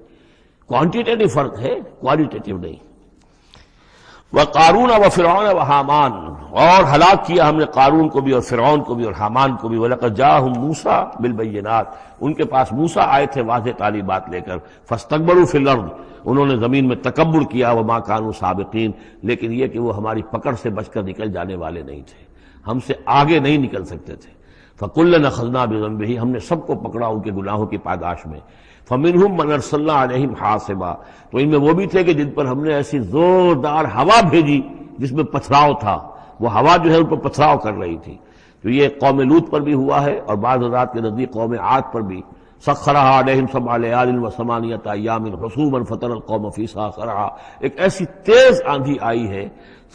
کوانٹیٹیو فرق ہے، کوالیٹیٹیو نہیں۔ وَقَارُونَ وَفِرْعَوْنَ وَحَامَانَ، اور ہلاک کیا ہم نے قارون کو بھی اور فرعون کو بھی اور حامان کو بھی۔ وَلَقَدْ جَاءَهُم مُوسَىٰ بِالْبَيِّنَاتِ، ان کے پاس موسیٰ آئے تھے واضح تعلیمات لے کر۔ فَاسْتَكْبَرُوا فِي الْأَرْضِ، انہوں نے زمین میں تکبر کیا، وَمَا كَانُوا سَابِقِينَ، لیکن یہ کہ وہ ہماری پکڑ سے بچ کر نکل جانے والے نہیں تھے، ہم سے آگے نہیں نکل سکتے تھے۔ فَكُلًّا أَخَذْنَا بِذَنبِهِ، ہم نے سب کو پکڑا ان کے گناہوں کی پاداش میں۔ فَمِنْهُمْ مَنْ أَرْسَلْنَا عَلَيْهِمْ حَاصِبًا، تو ان میں وہ بھی تھے کہ جن پر ہم نے ایسی زوردار ہوا بھیجی جس میں پتھراؤ تھا، وہ ہوا جو ہے ان پر پتھراؤ کر رہی تھی۔ تو یہ قوم لوط پر بھی ہوا ہے، اور بعض حضرات کے نزدیک قوم عاد پر بھی۔ سخرها عليهم 7 ليال و8 أيام حسوما فترى القوم فيها صرعا، ایک ایسی تیز آندھی آئی ہے،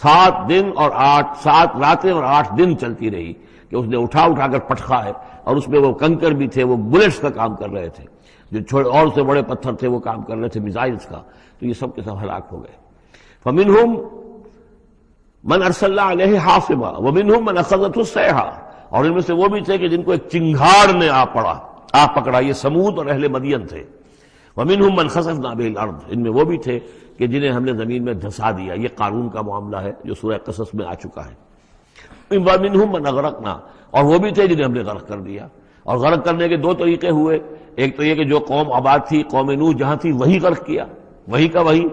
7 راتیں اور 8 دن چلتی رہی کہ اس نے اٹھا کر پٹخا ہے، اور اس میں وہ کنکر بھی تھے، وہ بلٹس کا کام کر رہے تھے، جو اور سے بڑے پتھر تھے وہ کام کر رہے تھے میزائلز کا، تو یہ سب کے سب ہلاک ہو گئے۔ فمنهم من ارسلنا علیہ حاصبا ومنهم من اخذته الصیحہ، اور ان میں سے وہ بھی تھے کہ جن کو ایک چنگھاڑ نے آ پڑا، آ پکڑا، یہ سمود اور اہل مدین تھے۔ وَمِنْهُمْ مَنْ خَسَفْنَا بِهِ الْأَرْضِ، ان میں وہ بھی تھے کہ جنہیں ہم نے زمین میں دھسا دیا۔ یہ قارون کا معاملہ ہے جو سورہ قصص میں آ چکا ہے۔ وَمِنْهُمْ مَنْ أَغْرَقْنَا، اور وہ بھی تھے جنہیں ہم نے غرق کر دیا۔ اور غرق کرنے کے دو طریقے ہوئے، ایک تو یہ کہ جو قوم آباد تھی، قوم نوح جہاں تھی وہی غرق کیا، وہی کا وہی۔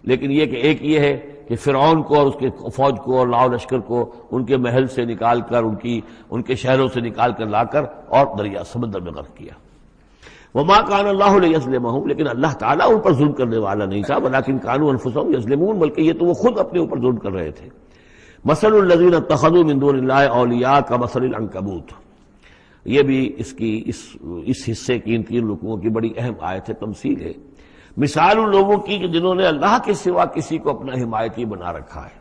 لیکن یہ کہ ایک یہ ہے کہ فرعون کو اور اس کے فوج کو اور لاؤ لشکر کو ان کے محل سے نکال کر، ان کے شہروں سے نکال کر لا کر اور دریا سمندر میں غرق کیا۔ وما كان الله ليظلمهم، لیکن اللہ تعالیٰ ان پر ظلم کرنے والا نہیں تھا، ولكن كانوا انفسهم يظلمون، بلکہ یہ تو وہ خود اپنے اوپر ظلم کر رہے تھے۔ مثل الذين اتخذوا من دون الله اولیاء كمثل العنكبوت، یہ بھی اس حصے کی ان تین رکوعوں کی بڑی اہم آیت ہے، تمثیل ہے۔ مثال ان لوگوں کی کہ جنہوں نے اللہ کے سوا کسی کو اپنا حمایتی بنا رکھا ہے۔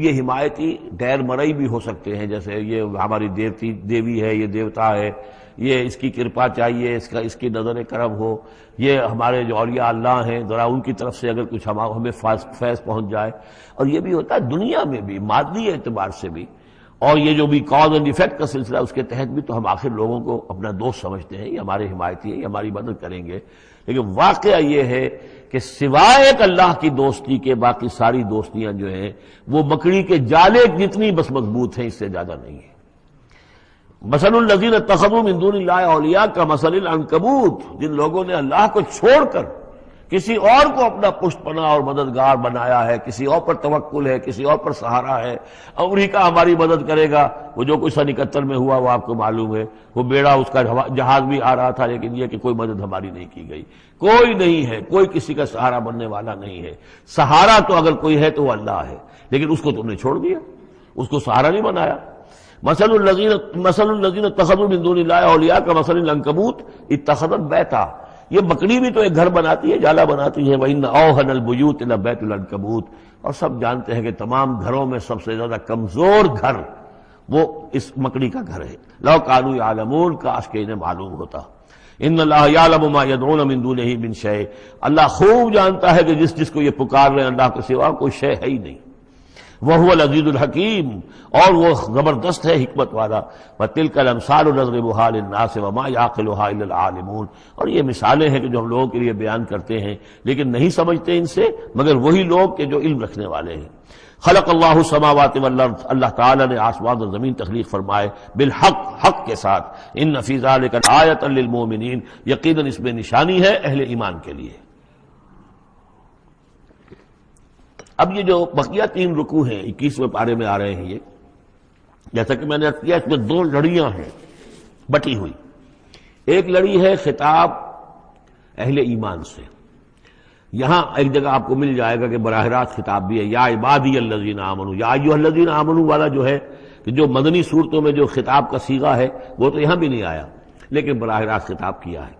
یہ حمایتی غیر مرئی بھی ہو سکتے ہیں، جیسے یہ ہماری دیوی ہے، یہ دیوتا ہے، یہ اس کی کرپا چاہیے، اس کی نظر کرم ہو، یہ ہمارے جو اولیاء اللہ ہیں ذرا ان کی طرف سے اگر کچھ ہمیں فیض پہنچ جائے۔ اور یہ بھی ہوتا ہے دنیا میں بھی، مادی اعتبار سے بھی، اور یہ جو بھی کاز اینڈ ایفیکٹ کا سلسلہ اس کے تحت بھی تو ہم آخر لوگوں کو اپنا دوست سمجھتے ہیں، یہ ہمارے حمایتی ہے، یہ ہماری مدد کریں گے۔ لیکن واقعہ یہ ہے کہ سوائے ایک اللہ کی دوستی کے باقی ساری دوستیاں جو ہیں وہ مکڑی کے جالے جتنی بس مضبوط ہیں، اس سے زیادہ نہیں ہے۔ مثل الذین اتخذوا من دون اللہ اولیاء کمثل العنکبوت، جن لوگوں نے اللہ کو چھوڑ کر کسی اور کو اپنا پشت پناہ اور مددگار بنایا ہے، کسی اور پر توکل ہے، کسی اور پر سہارا ہے۔ امریکہ ہماری مدد کرے گا، وہ جو کچھ 71 میں ہوا وہ آپ کو معلوم ہے، وہ بیڑا اس کا جہاز بھی آ رہا تھا، لیکن یہ کہ کوئی مدد ہماری نہیں کی گئی، کوئی نہیں ہے، کوئی کسی کا سہارا بننے والا نہیں ہے۔ سہارا تو اگر کوئی ہے تو وہ اللہ ہے، لیکن اس کو تم نے چھوڑ دیا، اس کو سہارا نہیں بنایا۔ مثل الذین اتخذوا من دون اللہ اولیاء کمثل العنکبوت اتخذت بیتا، یہ مکڑی بھی تو ایک گھر بناتی ہے، جالا بناتی ہے۔ وَإِنَّ أَوْهَنَ الْبُيُوتِ لَبَيْتُ الْعَنكَبُوتِ، اور سب جانتے ہیں کہ تمام گھروں میں سب سے زیادہ کمزور گھر وہ اس مکڑی کا گھر ہے۔ لَوْ كَانُوا يَعْلَمُونَ، کاش کہ انہیں معلوم ہوتا۔ إِنَّ اللَّهَ يَعْلَمُ مَا يَدْعُونَ مِن دُونِهِ مِن شَيْءٍ، اللہ خوب جانتا ہے کہ جس کو یہ پکار رہے ہیں اللہ کے سوا کوئی شے ہے ہی نہیں۔ وَهُوَ الْعَزِيزُ الْحَكِيمُ، اور وہ زبردست ہے حکمت والا۔ وَتِلْكَ الْأَمْثَالُ نَضْرِبُهَا لِلنَّاسِ وَمَا يَعْقِلُهَا إِلَّا الْعَالِمُونَ، اور یہ مثالیں ہیں کہ جو ہم لوگوں کے لیے بیان کرتے ہیں لیکن نہیں سمجھتے ان سے مگر وہی لوگ کہ جو علم رکھنے والے ہیں۔ خلق اللہ السماوات والارض، اللہ تعالیٰ نے آسمان اور زمین تخلیق فرمائے، بالحق، حق کے ساتھ۔ ان فی ذلک آیۃ للمؤمنین، یقیناً اس میں نشانی ہے اہل ایمان کے لیے۔ اب یہ جو بقیہ تین رکوع ہیں 21ویں پارے میں آ رہے ہیں، یہ جیسا کہ میں نے عرض کیا اس میں دو لڑیاں ہیں بٹی ہوئی۔ ایک لڑی ہے خطاب اہل ایمان سے، یہاں ایک جگہ آپ کو مل جائے گا کہ براہ راست خطاب بھی ہے، یا عبادی الذین آمنوا، یا ایھا الذین آمنوا والا جو ہے کہ جو مدنی صورتوں میں جو خطاب کا صیغہ ہے وہ تو یہاں بھی نہیں آیا، لیکن براہ راست خطاب کیا ہے۔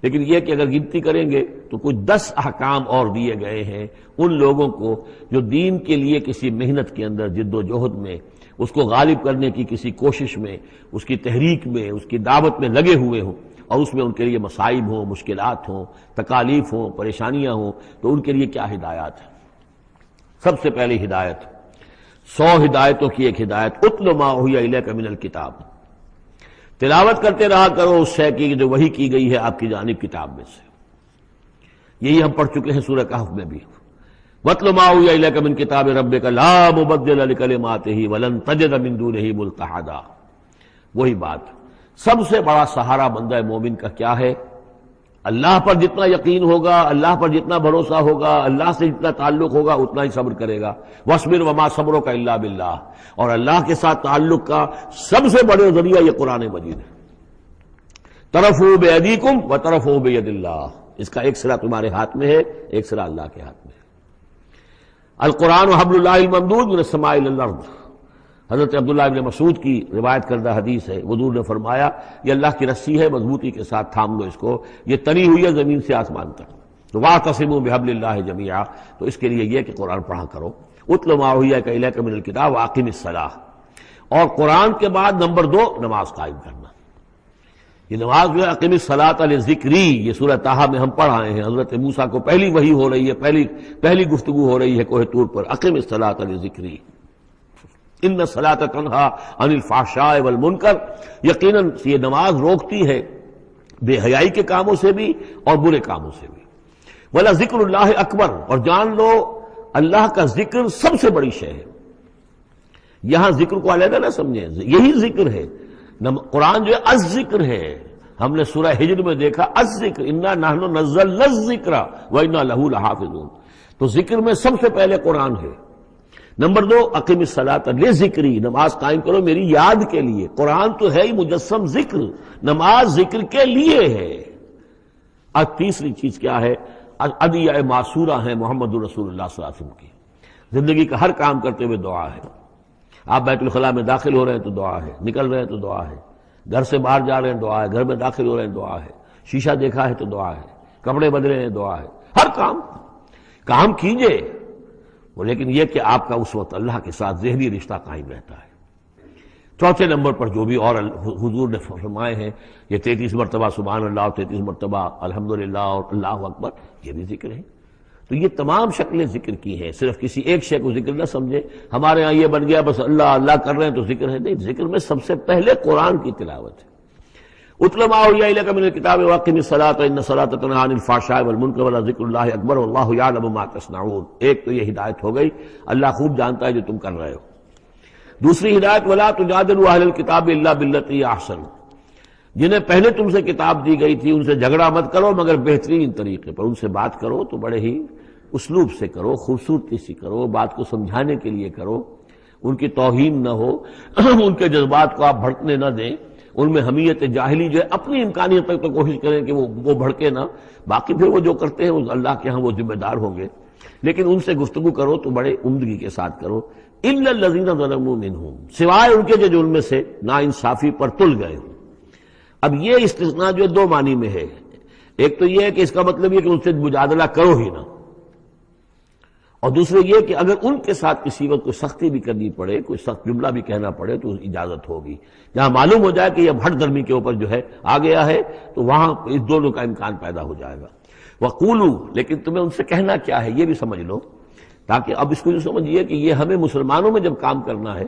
لیکن یہ کہ اگر گنتی کریں گے تو کچھ 10 احکام اور دیے گئے ہیں ان لوگوں کو جو دین کے لیے کسی محنت کے اندر جد و جہد میں، اس کو غالب کرنے کی کسی کوشش میں، اس کی تحریک میں، اس کی دعوت میں لگے ہوئے ہوں، اور اس میں ان کے لیے مصائب ہوں، مشکلات ہوں، تکالیف ہوں، پریشانیاں ہوں، تو ان کے لیے کیا ہدایات ہے۔ سب سے پہلی ہدایت 100 ہدایتوں کی ایک ہدایت، اتل ما اوحی الیک من الکتاب، تلاوت کرتے رہا کرو اس شے کی جو وحی کی گئی ہے آپ کی جانب کتاب میں سے۔ یہی ہم پڑھ چکے ہیں سورہ کہف میں بھی، وَاتْلُ مَا أُوحِیَ إِلَيْکَ مِن کِتَابِ رَبِّکَ لَا مُبَدِّلَ لِکَلِمَاتِهِ وَلَن تَجِدَ مِن دُونِهِ مُلْتَحَدًا۔ وہی بات، سب سے بڑا سہارا بندہ مومن کا کیا ہے؟ اللہ پر جتنا یقین ہوگا، اللہ پر جتنا بھروسہ ہوگا، اللہ سے جتنا تعلق ہوگا اتنا ہی صبر کرے گا۔ وَاصْبِرْ وَمَا صَبْرُكَ إِلَّا بِاللَّهِ، اور اللہ کے ساتھ تعلق کا سب سے بڑے ذریعہ یہ قرآن مجید ہے۔ طرفوا بِأَيْدِيكُمْ وَطَرَفُوا بِيَدِ اللَّهِ، اس کا ایک سرا تمہارے ہاتھ میں ہے، ایک سرا اللہ کے ہاتھ میں ہے۔ القرآن حبل اللہ الممدود من السماء إلى الأرض، حضرت عبداللہ ابن مسعود کی روایت کردہ حدیث ہے، حضور نے فرمایا یہ اللہ کی رسی ہے، مضبوطی کے ساتھ تھام لو اس کو، یہ تنی ہوئی ہے زمین سے آسمان تک۔ تو واعتصموا بحبل اللہ جميعا، تو اس کے لیے یہ کہ قرآن پڑھا کرو۔ اتل ما اوحی الیک من الکتاب واقم الصلاۃ، اور قرآن کے بعد نمبر 2 نماز قائم کرنا۔ یہ نماز جو ہے اقم الصلاۃ لذکری، یہ سورہ طٰہٰ میں ہم پڑھ آئے ہیں، حضرت موسیٰ کو پہلی وحی ہو رہی ہے، پہلی گفتگو ہو رہی ہے کوہ طور پر، اقم الصلاۃ لذکری۔ ان الصلاۃ تنہا عن الفحشاء والمنکر، یقیناً یہ نماز روکتی ہے بے حیائی کے کاموں سے بھی اور برے کاموں سے بھی۔ ولا ذکر اللہ اکبر، اور جان لو اللہ کا ذکر سب سے بڑی شے ہے۔ یہاں ذکر کو علیحدہ نہ سمجھیں، یہی ذکر ہے۔ قرآن جو ہے الذکر ہے، ہم نے سورہ ہجر میں دیکھا الذکر انا نحن نزلنا الذکر وانا لہ لحافظون، تو ذکر میں سب سے پہلے قرآن ہے۔ نمبر 2 اقم الصلاۃ لذکری، نماز قائم کرو میری یاد کے لیے۔ قرآن تو ہے ہی مجسم ذکر، نماز ذکر کے لیے ہے۔ اور تیسری چیز کیا ہے؟ ادعیہ معصورہ ہیں محمد رسول اللہ صلی اللہ علیہ وسلم کی، زندگی کا ہر کام کرتے ہوئے دعا ہے۔ آپ بیت الخلاء میں داخل ہو رہے ہیں تو دعا ہے، نکل رہے ہیں تو دعا ہے، گھر سے باہر جا رہے ہیں دعا ہے، گھر میں داخل ہو رہے ہیں دعا ہے، شیشہ دیکھا ہے تو دعا ہے، کپڑے بدلے ہیں دعا ہے، ہر کام کیجئے وہ، لیکن یہ کہ آپ کا اس وقت اللہ کے ساتھ ذہنی رشتہ قائم رہتا ہے۔ چوتھے نمبر پر جو بھی اور حضور نے فرمائے ہیں، یہ 33 مرتبہ سبحان اللہ اور 33 مرتبہ الحمدللہ اور اللہ اکبر، یہ بھی ذکر ہے۔ تو یہ تمام شکلیں ذکر کی ہیں، صرف کسی ایک شے کو ذکر نہ سمجھے۔ ہمارے ہاں یہ بن گیا بس اللہ اللہ کر رہے ہیں تو ذکر ہے، نہیں، ذکر میں سب سے پہلے قرآن کی تلاوت ہے۔ اتل ما اوحی الیک من الکتاب واقم الصلاۃ ان الصلاۃ تنہی عن الفحشاء والمنکر ولذکر اللہ اکبر واللہ یعلم ما تصنعون۔ ایک تو یہ ہدایت ہو گئی، اللہ خوب جانتا ہے جو تم کر رہے ہو۔ دوسری ہدایت ولا تجادلوا اہل الکتاب الا باللتی ہی احسن، جنہیں پہلے تم سے کتاب دی گئی تھی ان سے جھگڑا مت کرو مگر بہترین طریقے پر، ان سے بات کرو تو بڑے ہی اسلوب سے کرو، خوبصورتی سے کرو، بات کو سمجھانے کے لیے کرو، ان کی توہین نہ ہو، ان کے جذبات کو آپ بھڑکنے نہ دیں، ان میں حمیت جاہلی جو ہے اپنی امکانیت تک تو کوشش کریں کہ وہ بھڑکے نہ، باقی پھر وہ جو کرتے ہیں وہ اللہ کے ہاں وہ ذمہ دار ہوں گے، لیکن ان سے گفتگو کرو تو بڑے عمدگی کے ساتھ کرو۔ الا الذین ظلموا منہم، سوائے ان کے جو ان میں سے نا انصافی پر تل گئے ہوں۔ اب یہ استثناء جو 2 معنی میں ہے، ایک تو یہ ہے کہ اس کا مطلب یہ کہ ان سے مجادلہ کرو ہی نہ، اور دوسرے یہ کہ اگر ان کے ساتھ کسی وقت کوئی سختی بھی کرنی پڑے، کوئی سخت جملہ بھی کہنا پڑے تو اجازت ہوگی، جہاں معلوم ہو جائے کہ یہ ہٹ درمی کے اوپر جو ہے آ گیا ہے تو وہاں اس دونوں کا امکان پیدا ہو جائے گا۔ وَقُولُوا، لیکن تمہیں ان سے کہنا کیا ہے یہ بھی سمجھ لو، تاکہ اب اس کو جو سمجھیے کہ یہ ہمیں مسلمانوں میں جب کام کرنا ہے،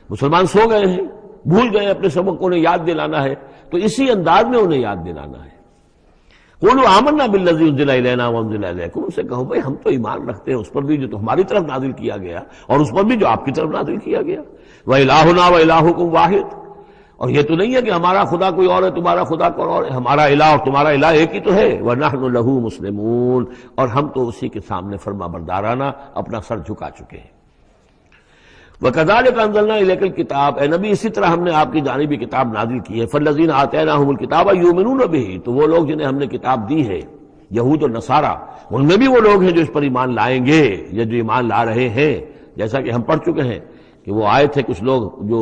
مسلمان سو گئے ہیں، بھول گئے اپنے سبق کو، انہیں یاد دلانا ہے تو اسی انداز میں انہیں یاد دلانا ہے۔ قولوا آمنا بالذی انزل الینا وانزل الیکم، ان سے کہو بھائی ہم تو ایمان رکھتے ہیں اس پر بھی جو تمہاری طرف نازل کیا گیا اور اس پر بھی جو آپ کی طرف نازل کیا گیا۔ وَإِلَٰهُنَا وَإِلَٰهُكُمْ وَاحِدٌ، اور یہ تو نہیں ہے کہ ہمارا خدا کوئی اور ہے تمہارا خدا کوئی اور ہے، ہمارا الہ اور تمہارا الہ ایک ہی تو ہے۔ وَنَحْنُ لَهُ مُسْلِمُونَ، اور ہم تو اسی کے سامنے فرما بردارانہ اپنا سر جھکا چکے ہیں۔ وَكَذَلِكَ أَنزَلْنَا إِلَيْكَ الْكِتَابَ، اے نبی اسی طرح ہم نے آپ کی جانب بھی کتاب نازل کی ہے۔ فَالَّذِينَ آتَيْنَاهُمُ الْكِتَابَ يُؤْمِنُونَ بِهِ، تو وہ لوگ جنہیں ہم نے کتاب دی ہے، یہود اور نصارہ، ان میں بھی وہ لوگ ہیں جو اس پر ایمان لائیں گے یا جو ایمان لا رہے ہیں، جیسا کہ ہم پڑھ چکے ہیں کہ وہ آئے تھے کچھ لوگ جو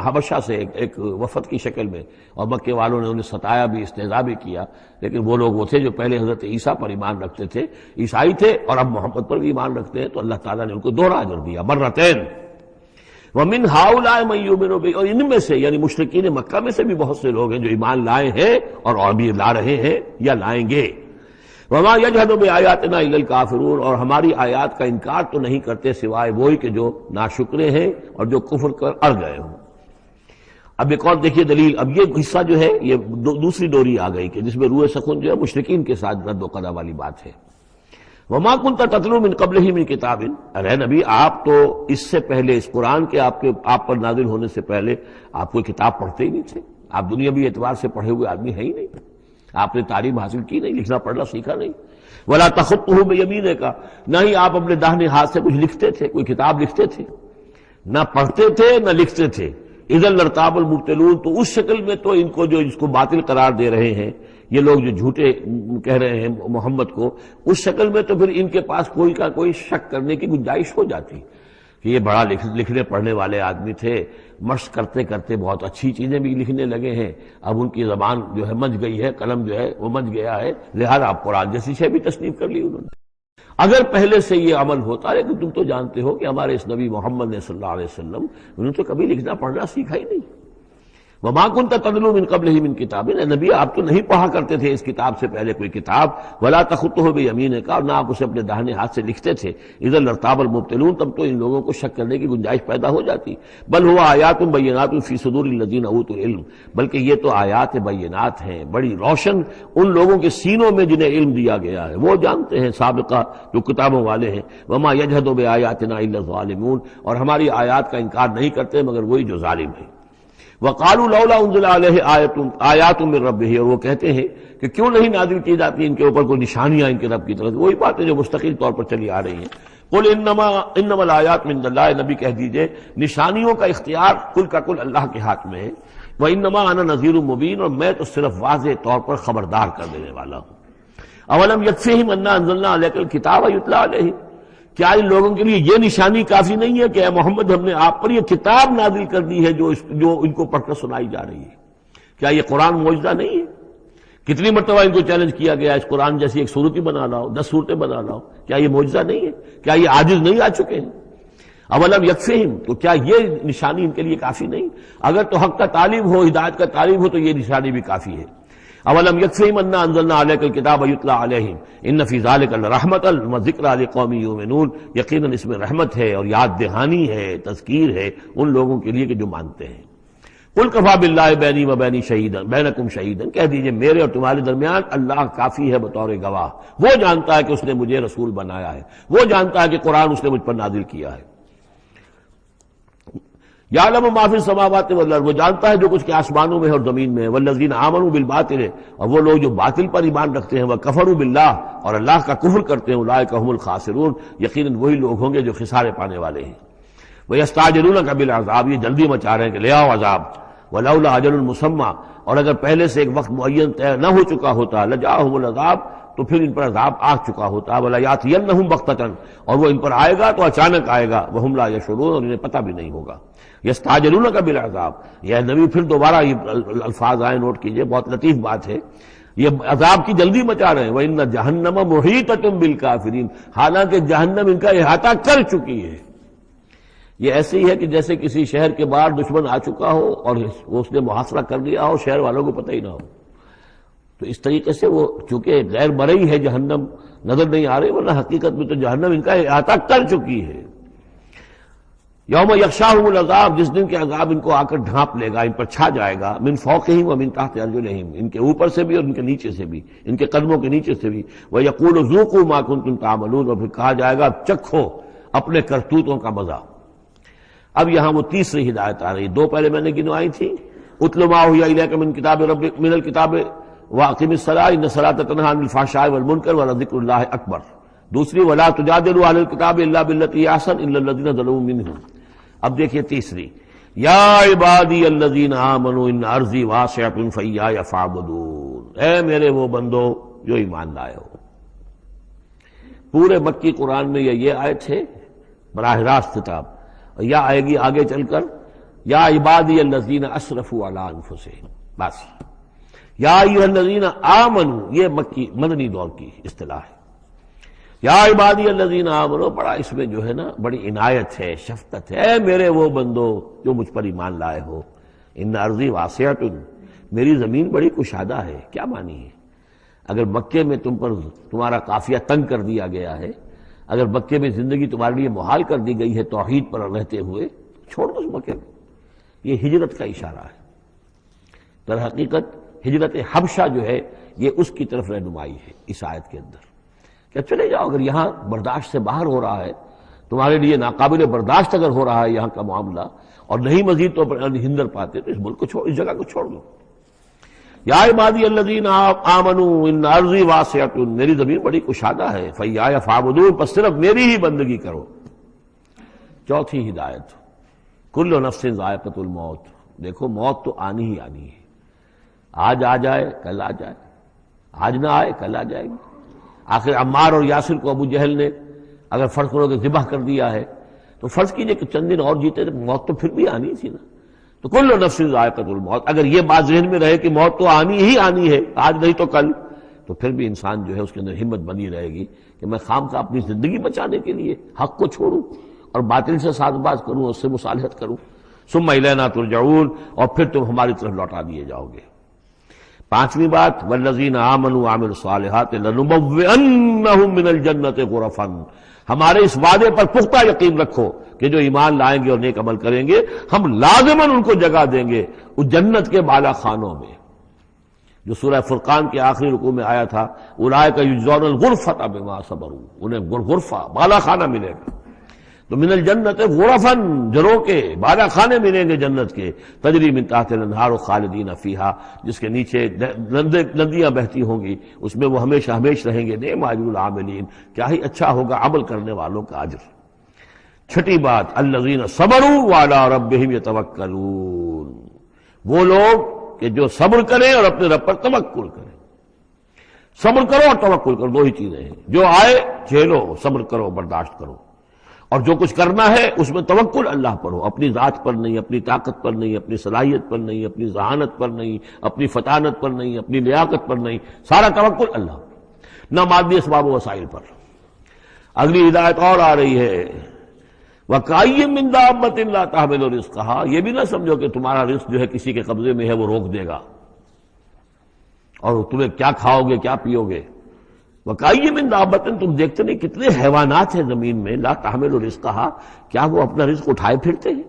حبشہ سے ایک وفد کی شکل میں، اور مکے والوں نے انہیں ستایا بھی، استہزاء بھی کیا، لیکن وہ لوگ وہ تھے جو پہلے حضرت عیسیٰ پر ایمان رکھتے تھے، عیسائی تھے، اور اب محمد پر بھی ایمان رکھتے ہیں، تو اللہ تعالیٰ نے ان کو 2 اجر دیا، مرتين۔ وَمِنْ هَؤُلَاءِ مَن يُؤْمِنُ بِهِ، اور ان میں سے یعنی مشرکین مکہ میں سے بھی بہت سے لوگ ہیں جو ایمان لائے ہیں اور ابھی لا رہے ہیں یا لائیں گے۔ وَمَا يَجْحَدُ بِآيَاتِنَا إِلَّا الْكَافِرُونَ، اور ہماری آیات کا انکار تو نہیں کرتے سوائے وہی کہ جو ناشکرے ہیں اور جو کفر کر اڑ گئے ہوں۔ اب ایک اور دیکھیے دلیل، اب یہ حصہ جو ہے یہ دوسری ڈوری آ گئی کہ جس میں روح سخن جو ہے مشرکین کے ساتھ رد و قضا والی بات ہے۔ وَمَا كُنْتَ تَتْلُو مِن قَبْلِهِ مِن كِتَابٍ، ارے نبی آپ تو اس سے پہلے، اس قرآن کے آپ پر نازل ہونے سے پہلے آپ کوئی کتاب پڑھتے ہی نہیں تھے، آپ دنیاوی اعتبار سے پڑھے ہوئے آدمی ہیں ہی نہیں، آپ نے تعلیم حاصل کی نہیں، لکھنا پڑھنا سیکھا نہیں۔ وَلَا تَخُطُّهُ بِيَمِينِكَ، نہ ہی آپ اپنے داہنے ہاتھ سے کچھ لکھتے تھے، کوئی کتاب لکھتے تھے، نہ پڑھتے تھے نہ لکھتے تھے۔ اِذًا لَارْتَابَ الْمُبْطِلُونَ، تو اس شکل میں تو ان کو جو اس کو باطل قرار دے رہے ہیں یہ لوگ جو جھوٹے کہہ رہے ہیں محمد کو، اس شکل میں تو پھر ان کے پاس کوئی کا کوئی شک کرنے کی گنجائش ہو جاتی کہ یہ بڑا لکھنے پڑھنے والے آدمی تھے، مشق کرتے کرتے بہت اچھی چیزیں بھی لکھنے لگے ہیں، اب ان کی زبان جو ہے مچ گئی ہے، قلم جو ہے وہ مچ گیا ہے، لہذا اب قرآن جیسی شے بھی تصنیف کر لی انہوں نے۔ اگر پہلے سے یہ عمل ہوتا، لیکن تم تو جانتے ہو کہ ہمارے اس نبی محمد نے صلی اللہ علیہ وسلم انہوں نے تو کبھی لکھنا پڑھنا سیکھا ہی نہیں۔ وما كنت تتلو من قبله من کتاب، اے نبی آپ تو نہیں پڑھا کرتے تھے اس کتاب سے پہلے کوئی کتاب، ولا تخطه بيمينك، اور نہ آپ اسے اپنے داہنے ہاتھ سے لکھتے تھے، اذا لارتاب المبطلون، تب تو ان لوگوں کو شک کرنے کی گنجائش پیدا ہو جاتی۔ بل هو آیات بینات فی صدور الذین اوتوا العلم، بلکہ یہ تو آیات بینات ہیں بڑی روشن ان لوگوں کے سینوں میں جنہیں علم دیا گیا ہے، وہ جانتے ہیں سابقہ جو کتابوں والے ہیں۔ وما یجحد بآیاتنا الا الظالمون، اور ہماری آیات کا انکار نہیں کرتے مگر وہی جو ظالم ہیں۔ وقالوا لولا انزل علیہ آیات من ربہ، اور وہ کہتے ہیں کہ کیوں نہیں نازل کی جاتی ان کے اوپر کوئی نشانیاں ان کے رب کی طرف سے، وہی باتیں جو مستقل طور پر چلی آ رہی ہیں۔ قل انما الآیات من اللہ، نبی کہہ دیجئے نشانیوں کا اختیار کل کا کل اللہ کے ہاتھ میں ہے۔ وانما انا نذیر مبین، اور میں تو صرف واضح طور پر خبردار کر دینے والا ہوں۔ اولم یکفیہم انا انزلنا علیک الکتاب یتلی علیہم، کیا ان لوگوں کے لیے یہ نشانی کافی نہیں ہے کہ اے محمد ہم نے آپ پر یہ کتاب نازل کر دی ہے جو ان کو پڑھ کر سنائی جا رہی ہے؟ کیا یہ قرآن معجزہ نہیں ہے؟ کتنی مرتبہ ان کو چیلنج کیا گیا اس قرآن جیسی ایک صورت ہی بنا لاؤ، 10 صورتیں بنا لاؤ، کیا یہ معجزہ نہیں ہے؟ کیا یہ عاجز نہیں آ چکے ہیں؟ اولم یکفیہم، تو کیا یہ نشانی ان کے لیے کافی نہیں؟ اگر تو حق کا طالب ہو، ہدایت کا طالب ہو، تو یہ نشانی بھی کافی ہے۔ اولم یکفیہم انا انزلنا علیک الکتاب یتلی علیہم ان فی ذلک لرحمۃ وذکریٰ لقوم یؤمنون، یقیناً اس میں رحمت ہے اور یاد دہانی ہے، تذکیر ہے ان لوگوں کے لیے کہ جو مانتے ہیں۔ قل کفیٰ باللہ بینی وبین شہیدا بینکم شہیدا، کہہ دیجئے میرے اور تمہارے درمیان اللہ کافی ہے بطور گواہ، وہ جانتا ہے کہ اس نے مجھے رسول بنایا ہے، وہ جانتا ہے کہ قرآن اس نے مجھ پر نازل کیا ہے۔ یعلم ما فی السماوات والارض، وہ جانتا ہے جو کچھ کے آسمانوں میں اور زمین میں ہے۔ والذین آمنوا بالباطل، اور وہ لوگ جو باطل پر ایمان رکھتے ہیں، وکفروا باللہ، اور اللہ کا کفر کرتے ہیں، اولئک هم الخاسرون، یقیناً وہی لوگ ہوں گے جو خسارے پانے والے ہیں۔ ویستعجلونک بالعذاب، یہ جلدی مچا رہے ہیں کہ لے آؤ عذاب۔ ولولا اجل مسمى، اور اگر پہلے سے ایک وقت معین طے نہ ہو چکا ہوتا، لجاءهم العذاب، تو پھر ان پر عذاب آ چکا ہوتا۔ ولیاتینہم بغتۃ، اور وہ ان پر آئے گا تو اچانک آئے گا، وہم لا یشعرون، اور انہیں پتہ بھی نہیں ہوگا۔ یستعجلونک بالعذاب، یہ نبی پھر دوبارہ یہ الفاظ آئے، نوٹ کیجئے، بہت لطیف بات ہے، یہ عذاب کی جلدی مچا رہے ہیں۔ وَإِنَّ جَهَنَّمَ مُحِيطَةٌ بِالْكَافِرِينَ، حالانکہ جہنم ان کا احاطہ کر چکی ہے۔ یہ ایسے ہی ہے کہ جیسے کسی شہر کے باہر دشمن آ چکا ہو اور اس نے محاصرہ کر لیا ہو، شہر والوں کو پتہ ہی نہ ہو۔ تو اس طریقے سے وہ چونکہ غیر مرئی ہے، جہنم نظر نہیں آ رہی، ورنہ حقیقت میں تو جہنم ان کا احاطہ کر چکی ہے۔ یوم یغشاہم العذاب، جس دن کے عذاب ان کو آ کر ڈھانپ لے گا، ان پر چھا جائے گا، من فوقہم ومن تحت ارجلہم، ان کے اوپر سے بھی اور ان کے نیچے سے بھی، ان کے قدموں کے نیچے سے بھی۔ ویقول ذوقوا ما کنتم تعملون، اور پھر کہا جائے گا چکھو اپنے کرتوتوں کا مزہ۔ اب یہاں وہ تیسری ہدایت آ رہی، دو پہلے میں نے گنوائی تھی، اتل ما اوحی الیک من کتاب ربک من الکتاب واقم الصلاۃ ان الصلاۃ تنہی عن الفحشاء والمنکر ولذکر اللہ اکبر۔ دوسری ولا تجادلوا اہل الکتاب الا بالتی ہی احسن الا الذین ظلموا منہم۔ اب دیکھیے تیسری، یا عبادی الذین آمنوا ان ارضی واسعۃ فایای فاعبدون، اے میرے وہ بندو جو ایمان لائے ہو۔ پورے مکی قرآن میں یہ آیت ہے براہ راست خطاب، اور یا آئے گی آگے چل کر یا عبادی الذین اسرفوا علی انفسہم، بس۔ یا ایھا الذین آمنوا، یہ مکی مدنی دور کی اصطلاح ہے۔ یا عبادی الذین آمنوا، بڑا اس میں جو ہے نا بڑی عنایت ہے، شفقت ہے، اے میرے وہ بندو جو مجھ پر ایمان لائے ہو۔ ان ارضی واسعۃ، میری زمین بڑی کشادہ ہے، کیا معنی ہے؟ اگر مکے میں تم پر تمہارا قافیہ تنگ کر دیا گیا ہے، اگر مکے میں زندگی تمہارے لیے محال کر دی گئی ہے توحید پر رہتے ہوئے، چھوڑ دو اس مکے کو۔ یہ ہجرت کا اشارہ ہے، در حقیقت ہجرت حبشہ جو ہے یہ اس کی طرف رہنمائی ہے اس آیت کے اندر، کہ چلے جاؤ، اگر یہاں برداشت سے باہر ہو رہا ہے، تمہارے لیے ناقابل برداشت اگر ہو رہا ہے یہاں کا معاملہ، اور نہیں مزید تو ہندر پاتے، تو اس ملک کو چھوڑ، اس جگہ کو چھوڑ دو۔ یا عبادی الذین آمنوا ان ارضی واسعۃ، میری زمین بڑی کشادہ ہے، فایای فاعبدون، بس صرف میری ہی بندگی کرو۔ چوتھی ہدایت، کل نفس ذائقۃ الموت، دیکھو موت تو آنی ہی آنی ہے، آج آ جائے کل آ جائے، آج نہ آئے کل آ جائے گی۔ آخر عمار اور یاسر کو ابو جہل نے اگر فرض کرو کہ ذبح کر دیا ہے، تو فرض کیجئے کہ چند دن اور جیتے تو موت تو پھر بھی آنی تھی نا۔ تو کل نفس ذائقۃ الموت، اگر یہ بات ذہن میں رہے کہ موت تو آنی ہی آنی ہے، آج نہیں تو کل، تو پھر بھی انسان جو ہے اس کے اندر ہمت بنی رہے گی کہ میں خام کا اپنی زندگی بچانے کے لیے حق کو چھوڑوں اور باطل سے ساز باز کروں، اس سے مصالحت کروں۔ ثم الینا ترجعون، اور پھر تم ہماری طرف لوٹا دیے جاؤ گے۔ پانچویں بات، والذین آمنوا وعملوا الصالحات لنبوئنہم من الجنۃ غرفا، ہمارے اس وعدے پر پختہ یقین رکھو کہ جو ایمان لائیں گے اور نیک عمل کریں گے ہم لازماً ان کو جگہ دیں گے اس جنت کے بالا خانوں میں، جو سورہ فرقان کے آخری رکوع میں آیا تھا، اولئک یجزون الغرفۃ بما صبروا، انہیں غرفہ بالا خانہ ملے گا۔ تو من الجنت غرفاً، جروں کے بالا خانے ملیں گے جنت کے، تجری من تحت الانہار خالدین فیہا، جس کے نیچے ندیاں بہتی ہوں گی، اس میں وہ ہمیشہ ہمیشہ رہیں گے۔ نعم اجر العاملین، کیا ہی اچھا ہوگا عمل کرنے والوں کا اجر۔ چھٹی بات، الذین صبروا وعلی ربہم یتوکلون، وہ لوگ کہ جو صبر کریں اور اپنے رب پر توکل کریں۔ صبر کرو اور توکل کرو، دو ہی چیزیں ہیں، جو آئے جھیلو، صبر کرو، برداشت کرو، اور جو کچھ کرنا ہے اس میں توکل اللہ پر ہو، اپنی ذات پر نہیں، اپنی طاقت پر نہیں، اپنی صلاحیت پر نہیں، اپنی ذہانت پر نہیں، اپنی فطانت پر نہیں، اپنی لیاقت پر نہیں، سارا توکل اللہ، نہ مادی اسباب و وسائل پر۔ اگلی ہدایت اور آ رہی ہے، وَكَأَيٍّ مِّن دَابَّةٍ لَّا تَحْمِلُ رِزْقَهَا، یہ بھی نہ سمجھو کہ تمہارا رزق جو ہے کسی کے قبضے میں ہے وہ روک دے گا، اور تمہیں کیا کھاؤ گے کیا پیو گے۔ وَكَأَيٍّ مِّن دَابَّةٍ، تم دیکھتے نہیں کتنے حیوانات ہیں زمین میں، لا تحمل رزقها، کیا وہ اپنا رزق اٹھائے پھرتے ہیں؟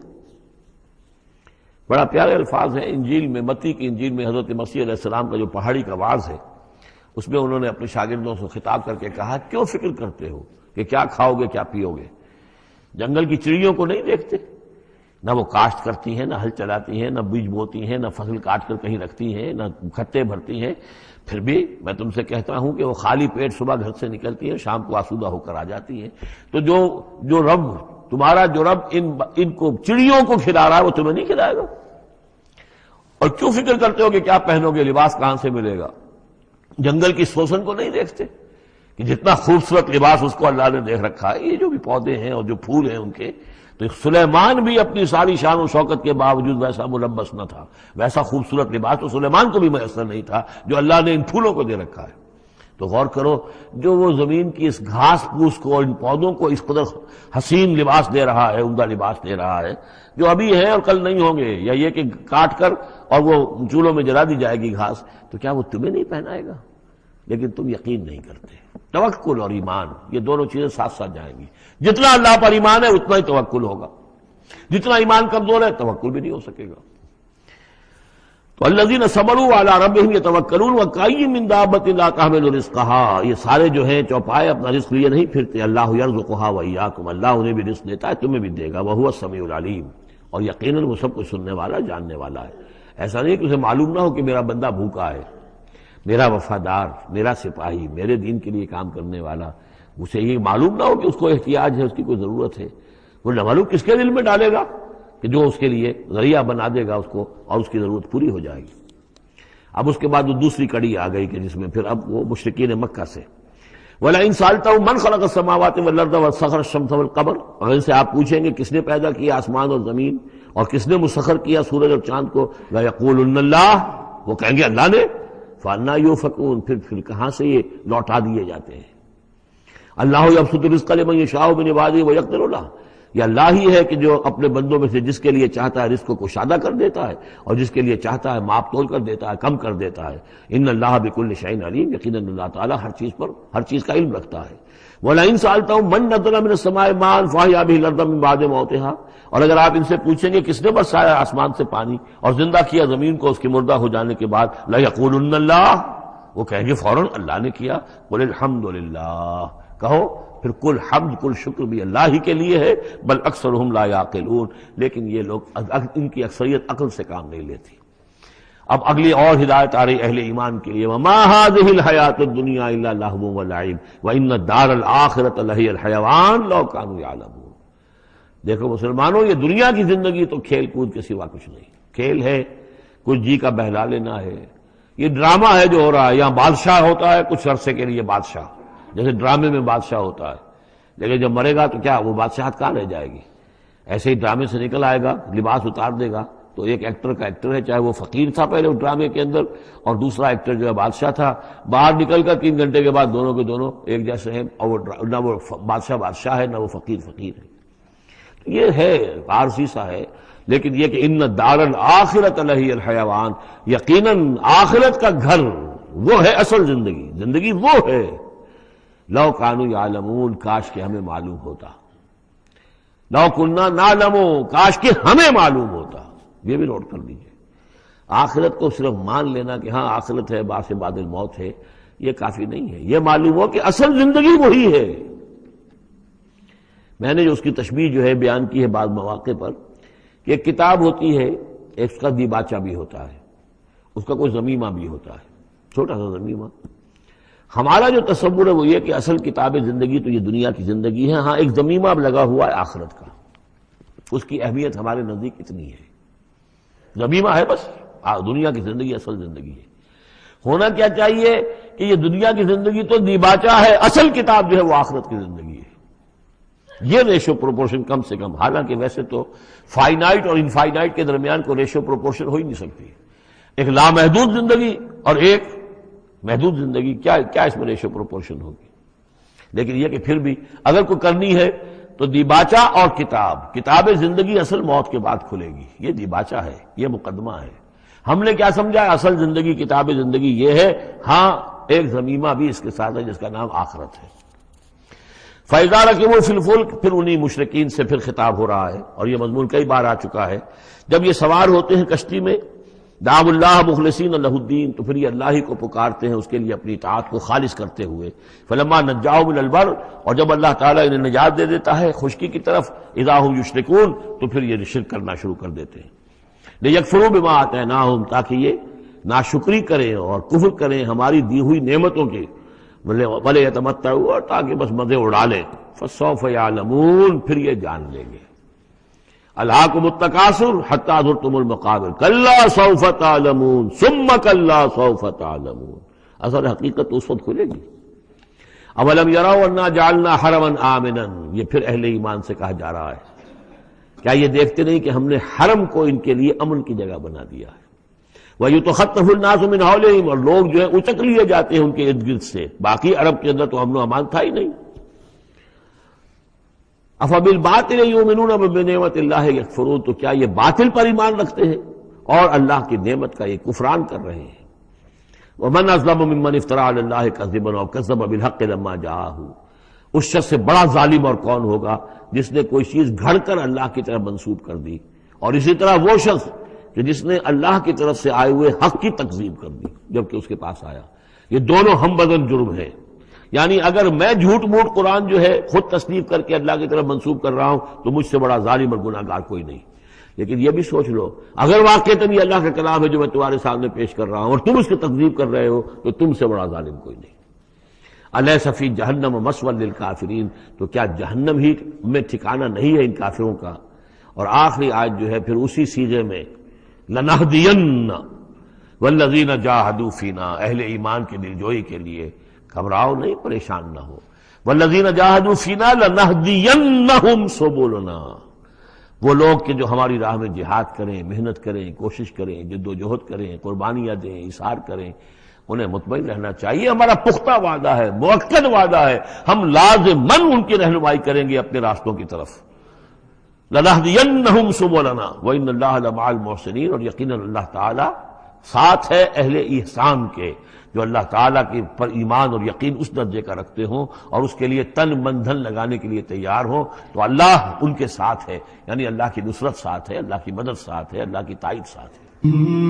بڑا پیارے الفاظ ہیں انجیل میں، متی کی انجیل میں حضرت مسیح علیہ السلام کا جو پہاڑی کا واعظ ہے، اس میں انہوں نے اپنے شاگردوں سے خطاب کر کے کہا، کیوں فکر کرتے ہو کہ کیا کھاؤ گے کیا پیو گے؟ جنگل کی چڑیوں کو نہیں دیکھتے؟ نہ وہ کاشت کرتی ہیں، نہ ہل چلاتی ہیں، نہ بیج بوتی ہیں، نہ فصل کاٹ کر کہیں رکھتی ہیں، نہ کھٹے بھرتی ہیں، پھر بھی میں تم سے کہتا ہوں کہ وہ خالی پیٹ صبح گھر سے نکلتی ہیں، شام کو آسودہ ہو کر آ جاتی ہیں۔ تو جو رب تمہارا جو رب ان کو چڑیوں کو کھلا رہا ہے وہ تمہیں نہیں کھلائے گا؟ اور کیوں فکر کرتے ہو کہ کیا پہنو گے، لباس کہاں سے ملے گا؟ جنگل کی سوسن کو نہیں دیکھتے کہ جتنا خوبصورت لباس اس کو اللہ نے دیکھ رکھا ہے، یہ جو بھی پودے ہیں اور جو پھول ہیں ان کے، تو سلیمان بھی اپنی ساری شان و شوکت کے باوجود ویسا ملبس نہ تھا، ویسا خوبصورت لباس تو سلیمان کو بھی میسر نہیں تھا جو اللہ نے ان پھولوں کو دے رکھا ہے۔ تو غور کرو، جو وہ زمین کی اس گھاس پھوس کو، ان پودوں کو اس قدر حسین لباس دے رہا ہے، عمدہ لباس دے رہا ہے، جو ابھی ہیں اور کل نہیں ہوں گے، یا یہ کہ کاٹ کر اور وہ چولہوں میں جلا دی جائے گی گھاس، تو کیا وہ تمہیں نہیں پہنائے گا؟ لیکن تم یقین نہیں کرتے۔ توکل اور ایمان، یہ دونوں چیزیں ساتھ ساتھ جائیں گی۔ جتنا اللہ پر ایمان ہے اتنا ہی توکل ہوگا، جتنا ایمان کمزور ہے توکل بھی نہیں ہو سکے گا۔ تو الذین صبروا علی ربہم یتوکلون وکأی من دابۃ لا تحمل رزقها، یہ سارے جو ہیں چوپائے اپنا رزق لیے نہیں پھرتے، اللہ یرزقها وایاکم، اللہ انہیں بھی رزق دیتا ہے تمہیں بھی دے گا، وہو السمیع العلیم، اور یقیناً وہ سب کچھ سننے والا جاننے والا ہے۔ ایسا نہیں کہ اسے معلوم نہ ہو کہ میرا بندہ بھوکا ہے، میرا وفادار، میرا سپاہی، میرے دین کے لیے کام کرنے والا، اسے یہ معلوم نہ ہو کہ اس کو احتیاج ہے، اس کی کوئی ضرورت ہے، وہ نہ معلوم کس کے دل میں ڈالے گا کہ جو اس کے لیے ذریعہ بنا دے گا اس کو، اور اس کی ضرورت پوری ہو جائے گی۔ اب اس کے بعد وہ دوسری کڑی آ گئی کہ جس میں پھر اب وہ مشرکین مکہ سے، وَلَئِن سَأَلْتَهُم مَّنْ خَلَقَ السَّمَاوَاتِ وَالْأَرْضَ وَسَخَّرَ الشَّمْسَ وَالْقَمَرَ، اور ان سے آپ پوچھیں گے کس نے پیدا کیا آسمان اور زمین اور کس نے مسخر کیا سورج اور چاند کو، لَيَقُولُنَّ اللَّهُ، وہ کہیں گے اللہ نے، فَأَنَّىٰ يُؤْفَكُونَ، پھر کہاں سے یہ لوٹا دیے جاتے ہیں۔ اللہ یبسط الرزق لمن یشاء من عباده ویقدر له، یہ اللہ ہی ہے کہ جو اپنے بندوں میں سے جس کے لیے چاہتا ہے رزق کو کشادہ کر دیتا ہے، اور جس کے لیے چاہتا ہے ماپ تول کر دیتا ہے، کم کر دیتا ہے۔ ان اللہ بکل شیء علیم، یقیناً اللہ تعالیٰ ہر چیز پر ہر چیز کا علم رکھتا ہے۔ وَلَئِن سَأَلْتَهُم مَّن نَّزَّلَ مِنَ السَّمَاءِ مَاءً فَأَحْيَا بِهِ الْأَرْضَ مِن بَعْدِ مَوْتِهَا، اور اگر آپ ان سے پوچھیں گے کس نے برسایا آسمان سے پانی اور زندہ کیا زمین کو اس کے مردہ ہو جانے کے بعد، لَيَقُولُنَّ اللَّهُ، وہ کہیں گے فوراً اللہ نے کیا۔ قُلِ الْحَمْدُ لِلَّهِ، کہو پھر کل حمد کل شکر بھی اللہ ہی کے لیے ہے، بل اکثرہم لا یعقلون، لیکن یہ لوگ ان کی اکثریت عقل سے کام نہیں لیتی۔ اب اگلی اور ہدایت آ رہی اہل ایمان کے لیے، وما هذه الحیاۃ الدنیا الا لہو ولعب وان الدار الآخرۃ لہی الحیوان لو کانوا یعلمون۔ دیکھو مسلمانوں، یہ دنیا کی زندگی تو کھیل کود کے سوا کچھ نہیں، کھیل ہے، کچھ جی کا بہلا لینا ہے، یہ ڈرامہ ہے جو ہو رہا ہے۔ یہاں بادشاہ ہوتا ہے کچھ عرصے کے لیے، بادشاہ جیسے ڈرامے میں بادشاہ ہوتا ہے، لیکن جب مرے گا تو کیا وہ بادشاہت کہاں رہ جائے گی؟ ایسے ہی ڈرامے سے نکل آئے گا، لباس اتار دے گا تو ایک ایکٹر کا ایکٹر ہے، چاہے وہ فقیر تھا پہلے اس ڈرامے کے اندر، اور دوسرا ایکٹر جو ہے بادشاہ تھا، باہر نکل کر 3 گھنٹے کے بعد دونوں کے دونوں ایک جیسے ہیں، اور نہ وہ بادشاہ ہے نہ وہ فقیر ہے۔ یہ ہے عارضی سا ہے۔ لیکن یہ کہ ان الدار الآخرۃ لہی الحیوان، یقیناً آخرت کا گھر وہ ہے اصل زندگی، زندگی وہ ہے. لو کانوا یعلمون، کاش کہ ہمیں معلوم ہوتا. لو کنا نعلم، کاش کہ ہمیں معلوم ہوتا. یہ بھی نوٹ کر لیجیے. آخرت کو صرف مان لینا کہ ہاں آخرت ہے، بعد سے بعد الموت ہے، یہ کافی نہیں ہے. یہ معلوم ہو کہ اصل زندگی وہی ہے. میں نے جو اس کی تشبیہ جو ہے بیان کی ہے بعض مواقع پر کہ ایک کتاب ہوتی ہے، ایک اس کا دیباچہ بھی ہوتا ہے، اس کا کوئی ضمیمہ بھی ہوتا ہے، چھوٹا سا ضمیمہ. ہمارا جو تصور ہے وہ یہ کہ اصل کتاب زندگی تو یہ دنیا کی زندگی ہے، ہاں ایک ضمیمہ اب لگا ہوا ہے آخرت کا. اس کی اہمیت ہمارے نزدیک اتنی ہے. ضمیمہ ہے بس، دنیا کی زندگی اصل زندگی ہے. ہونا کیا چاہیے کہ یہ دنیا کی زندگی تو دیباچہ ہے، اصل کتاب جو ہے وہ آخرت کی زندگی ہے. یہ ریشو پروپورشن کم سے کم، حالانکہ ویسے تو فائنائٹ اور انفائنائٹ کے درمیان کوئی ریشو پروپورشن ہو ہی نہیں سکتی. ایک لامحدود زندگی اور ایک محدود زندگی، کیا اس میں ریشو پروپورشن ہوگی؟ لیکن یہ کہ پھر بھی اگر کوئی کرنی ہے تو دیباچہ اور کتاب زندگی اصل موت کے بعد کھلے گی. یہ دیباچہ ہے، یہ مقدمہ ہے. ہم نے کیا سمجھا ہے اصل زندگی کتاب زندگی یہ ہے، ہاں ایک ضمیمہ بھی اس کے ساتھ ہے جس کا نام آخرت ہے. فَإِذَا رَكِبُوا فِي الْفُلْكِ، پھر انہی مشرکین سے پھر خطاب ہو رہا ہے، اور یہ مضمون کئی بار آ چکا ہے. جب یہ سوار ہوتے ہیں کشتی میں، دعوا اللہ مخلصین لہ الدین، تو پھر یہ اللہ ہی کو پکارتے ہیں اس کے لیے اپنی اطاعت کو خالص کرتے ہوئے. فلما نجاہم الی البر، اور جب اللہ تعالیٰ انہیں نجات دے دیتا ہے خشکی کی طرف، اذا ہم یشرکون، تو پھر یہ شرک کرنا شروع کر دیتے ہیں. لیکفروا بما آتیناہم، تاکہ یہ ناشکری کریں اور کفر کریں ہماری دی ہوئی نعمتوں کی، وَلَا يَتَمَتَّعُوا، اور تاکہ بس مزے اڑا لیں. فَسَوْفَ يَعْلَمُونَ، پھر یہ جان لیں گے. أَلْهَاكُمُ التَّكَاثُرُ حَتَّىٰ زُرْتُمُ الْمَقَابِرَ كَلَّا سَوْفَ تَعْلَمُونَ ثُمَّ كَلَّا سَوْفَ تَعْلَمُونَ. اصل حقیقت اس وقت کھلے گی. أَوَلَمْ يَرَوْا أَنَّا جَعَلْنَا حَرَمًا آمِنًا، یہ پھر اہل ایمان سے کہا جا رہا ہے، کیا یہ دیکھتے نہیں کہ ہم نے حرم کو ان کے لیے امن کی جگہ بنا دیا ہے. وَيُتَخَطَّفُ النَّاسُ مِنْ حَوْلِهِمْ، اور لوگ جو ہے اچک لیے جاتے ہیں ان کے ارد گرد سے. باقی عرب کے اندر تو امن و امان تھا ہی نہیں. أَفَبِالْبَاطِلِ يُؤْمِنُونَ وَبِنِعْمَتِ اللَّهِ يَكْفُرُونَ، تو کیا یہ باطل پر ایمان رکھتے ہیں اور اللہ کی نعمت کا یہ کفران کر رہے ہیں. وَمَنْ أَظْلَمُ مِمَّنِ افْتَرَىٰ عَلَى اللَّهِ كَذِبًا وَكَذَّبَ بِالْحَقِّ لَمَّا جَاءَهُ، اس شخص سے بڑا ظالم اور کون ہوگا جس نے کوئی چیز گھڑ کر اللہ کی طرف منسوب کر دی، اور اسی طرح وہ شخص کہ جس نے اللہ کی طرف سے آئے ہوئے حق کی تکذیب کر دی جبکہ اس کے پاس آیا. یہ دونوں ہم بدن جرم ہیں. یعنی اگر میں جھوٹ موٹ قرآن جو ہے خود تصنیف کر کے اللہ کی طرف منسوب کر رہا ہوں تو مجھ سے بڑا ظالم اور گناہ گار کوئی نہیں. لیکن یہ بھی سوچ لو، اگر واقعتاً یہ اللہ کا کلام ہے جو میں تمہارے سامنے پیش کر رہا ہوں اور تم اس کی تکذیب کر رہے ہو تو تم سے بڑا ظالم کوئی نہیں. الیس فی جہنم مثوی للکافرین، تو کیا جہنم ہی میں ٹھکانہ نہیں ہے ان کافروں کا. اور آخری آیت جو ہے پھر اسی سیغے میں، لنہدین والذین جاہدوا فینا، اہل ایمان کی دلجوئی کے لیے گھبراؤ نہیں، پریشان نہ ہو. والذین جاہدوا فینا لنہدینہم سبلنا، وہ لوگ کہ جو ہماری راہ میں جہاد کریں، محنت کریں، کوشش کریں، جد و جہد کریں، قربانیاں دیں، اثار کریں، انہیں مطمئن رہنا چاہیے. ہمارا پختہ وعدہ ہے، مؤکد وعدہ ہے، ہم لازماً ان کی رہنمائی کریں گے اپنے راستوں کی طرف. لنہدینہم سبلنا وان اللہ لمع المحسنین، اور یقیناً اللہ تعالیٰ ساتھ ہے اہل احسان کے، جو اللہ تعالیٰ کے پر ایمان اور یقین اس درجے کا رکھتے ہوں اور اس کے لیے تن من دھن لگانے کے لیے تیار ہوں، تو اللہ ان کے ساتھ ہے. یعنی اللہ کی نصرت ساتھ ہے، اللہ کی مدد ساتھ ہے، اللہ کی تائید ساتھ ہے.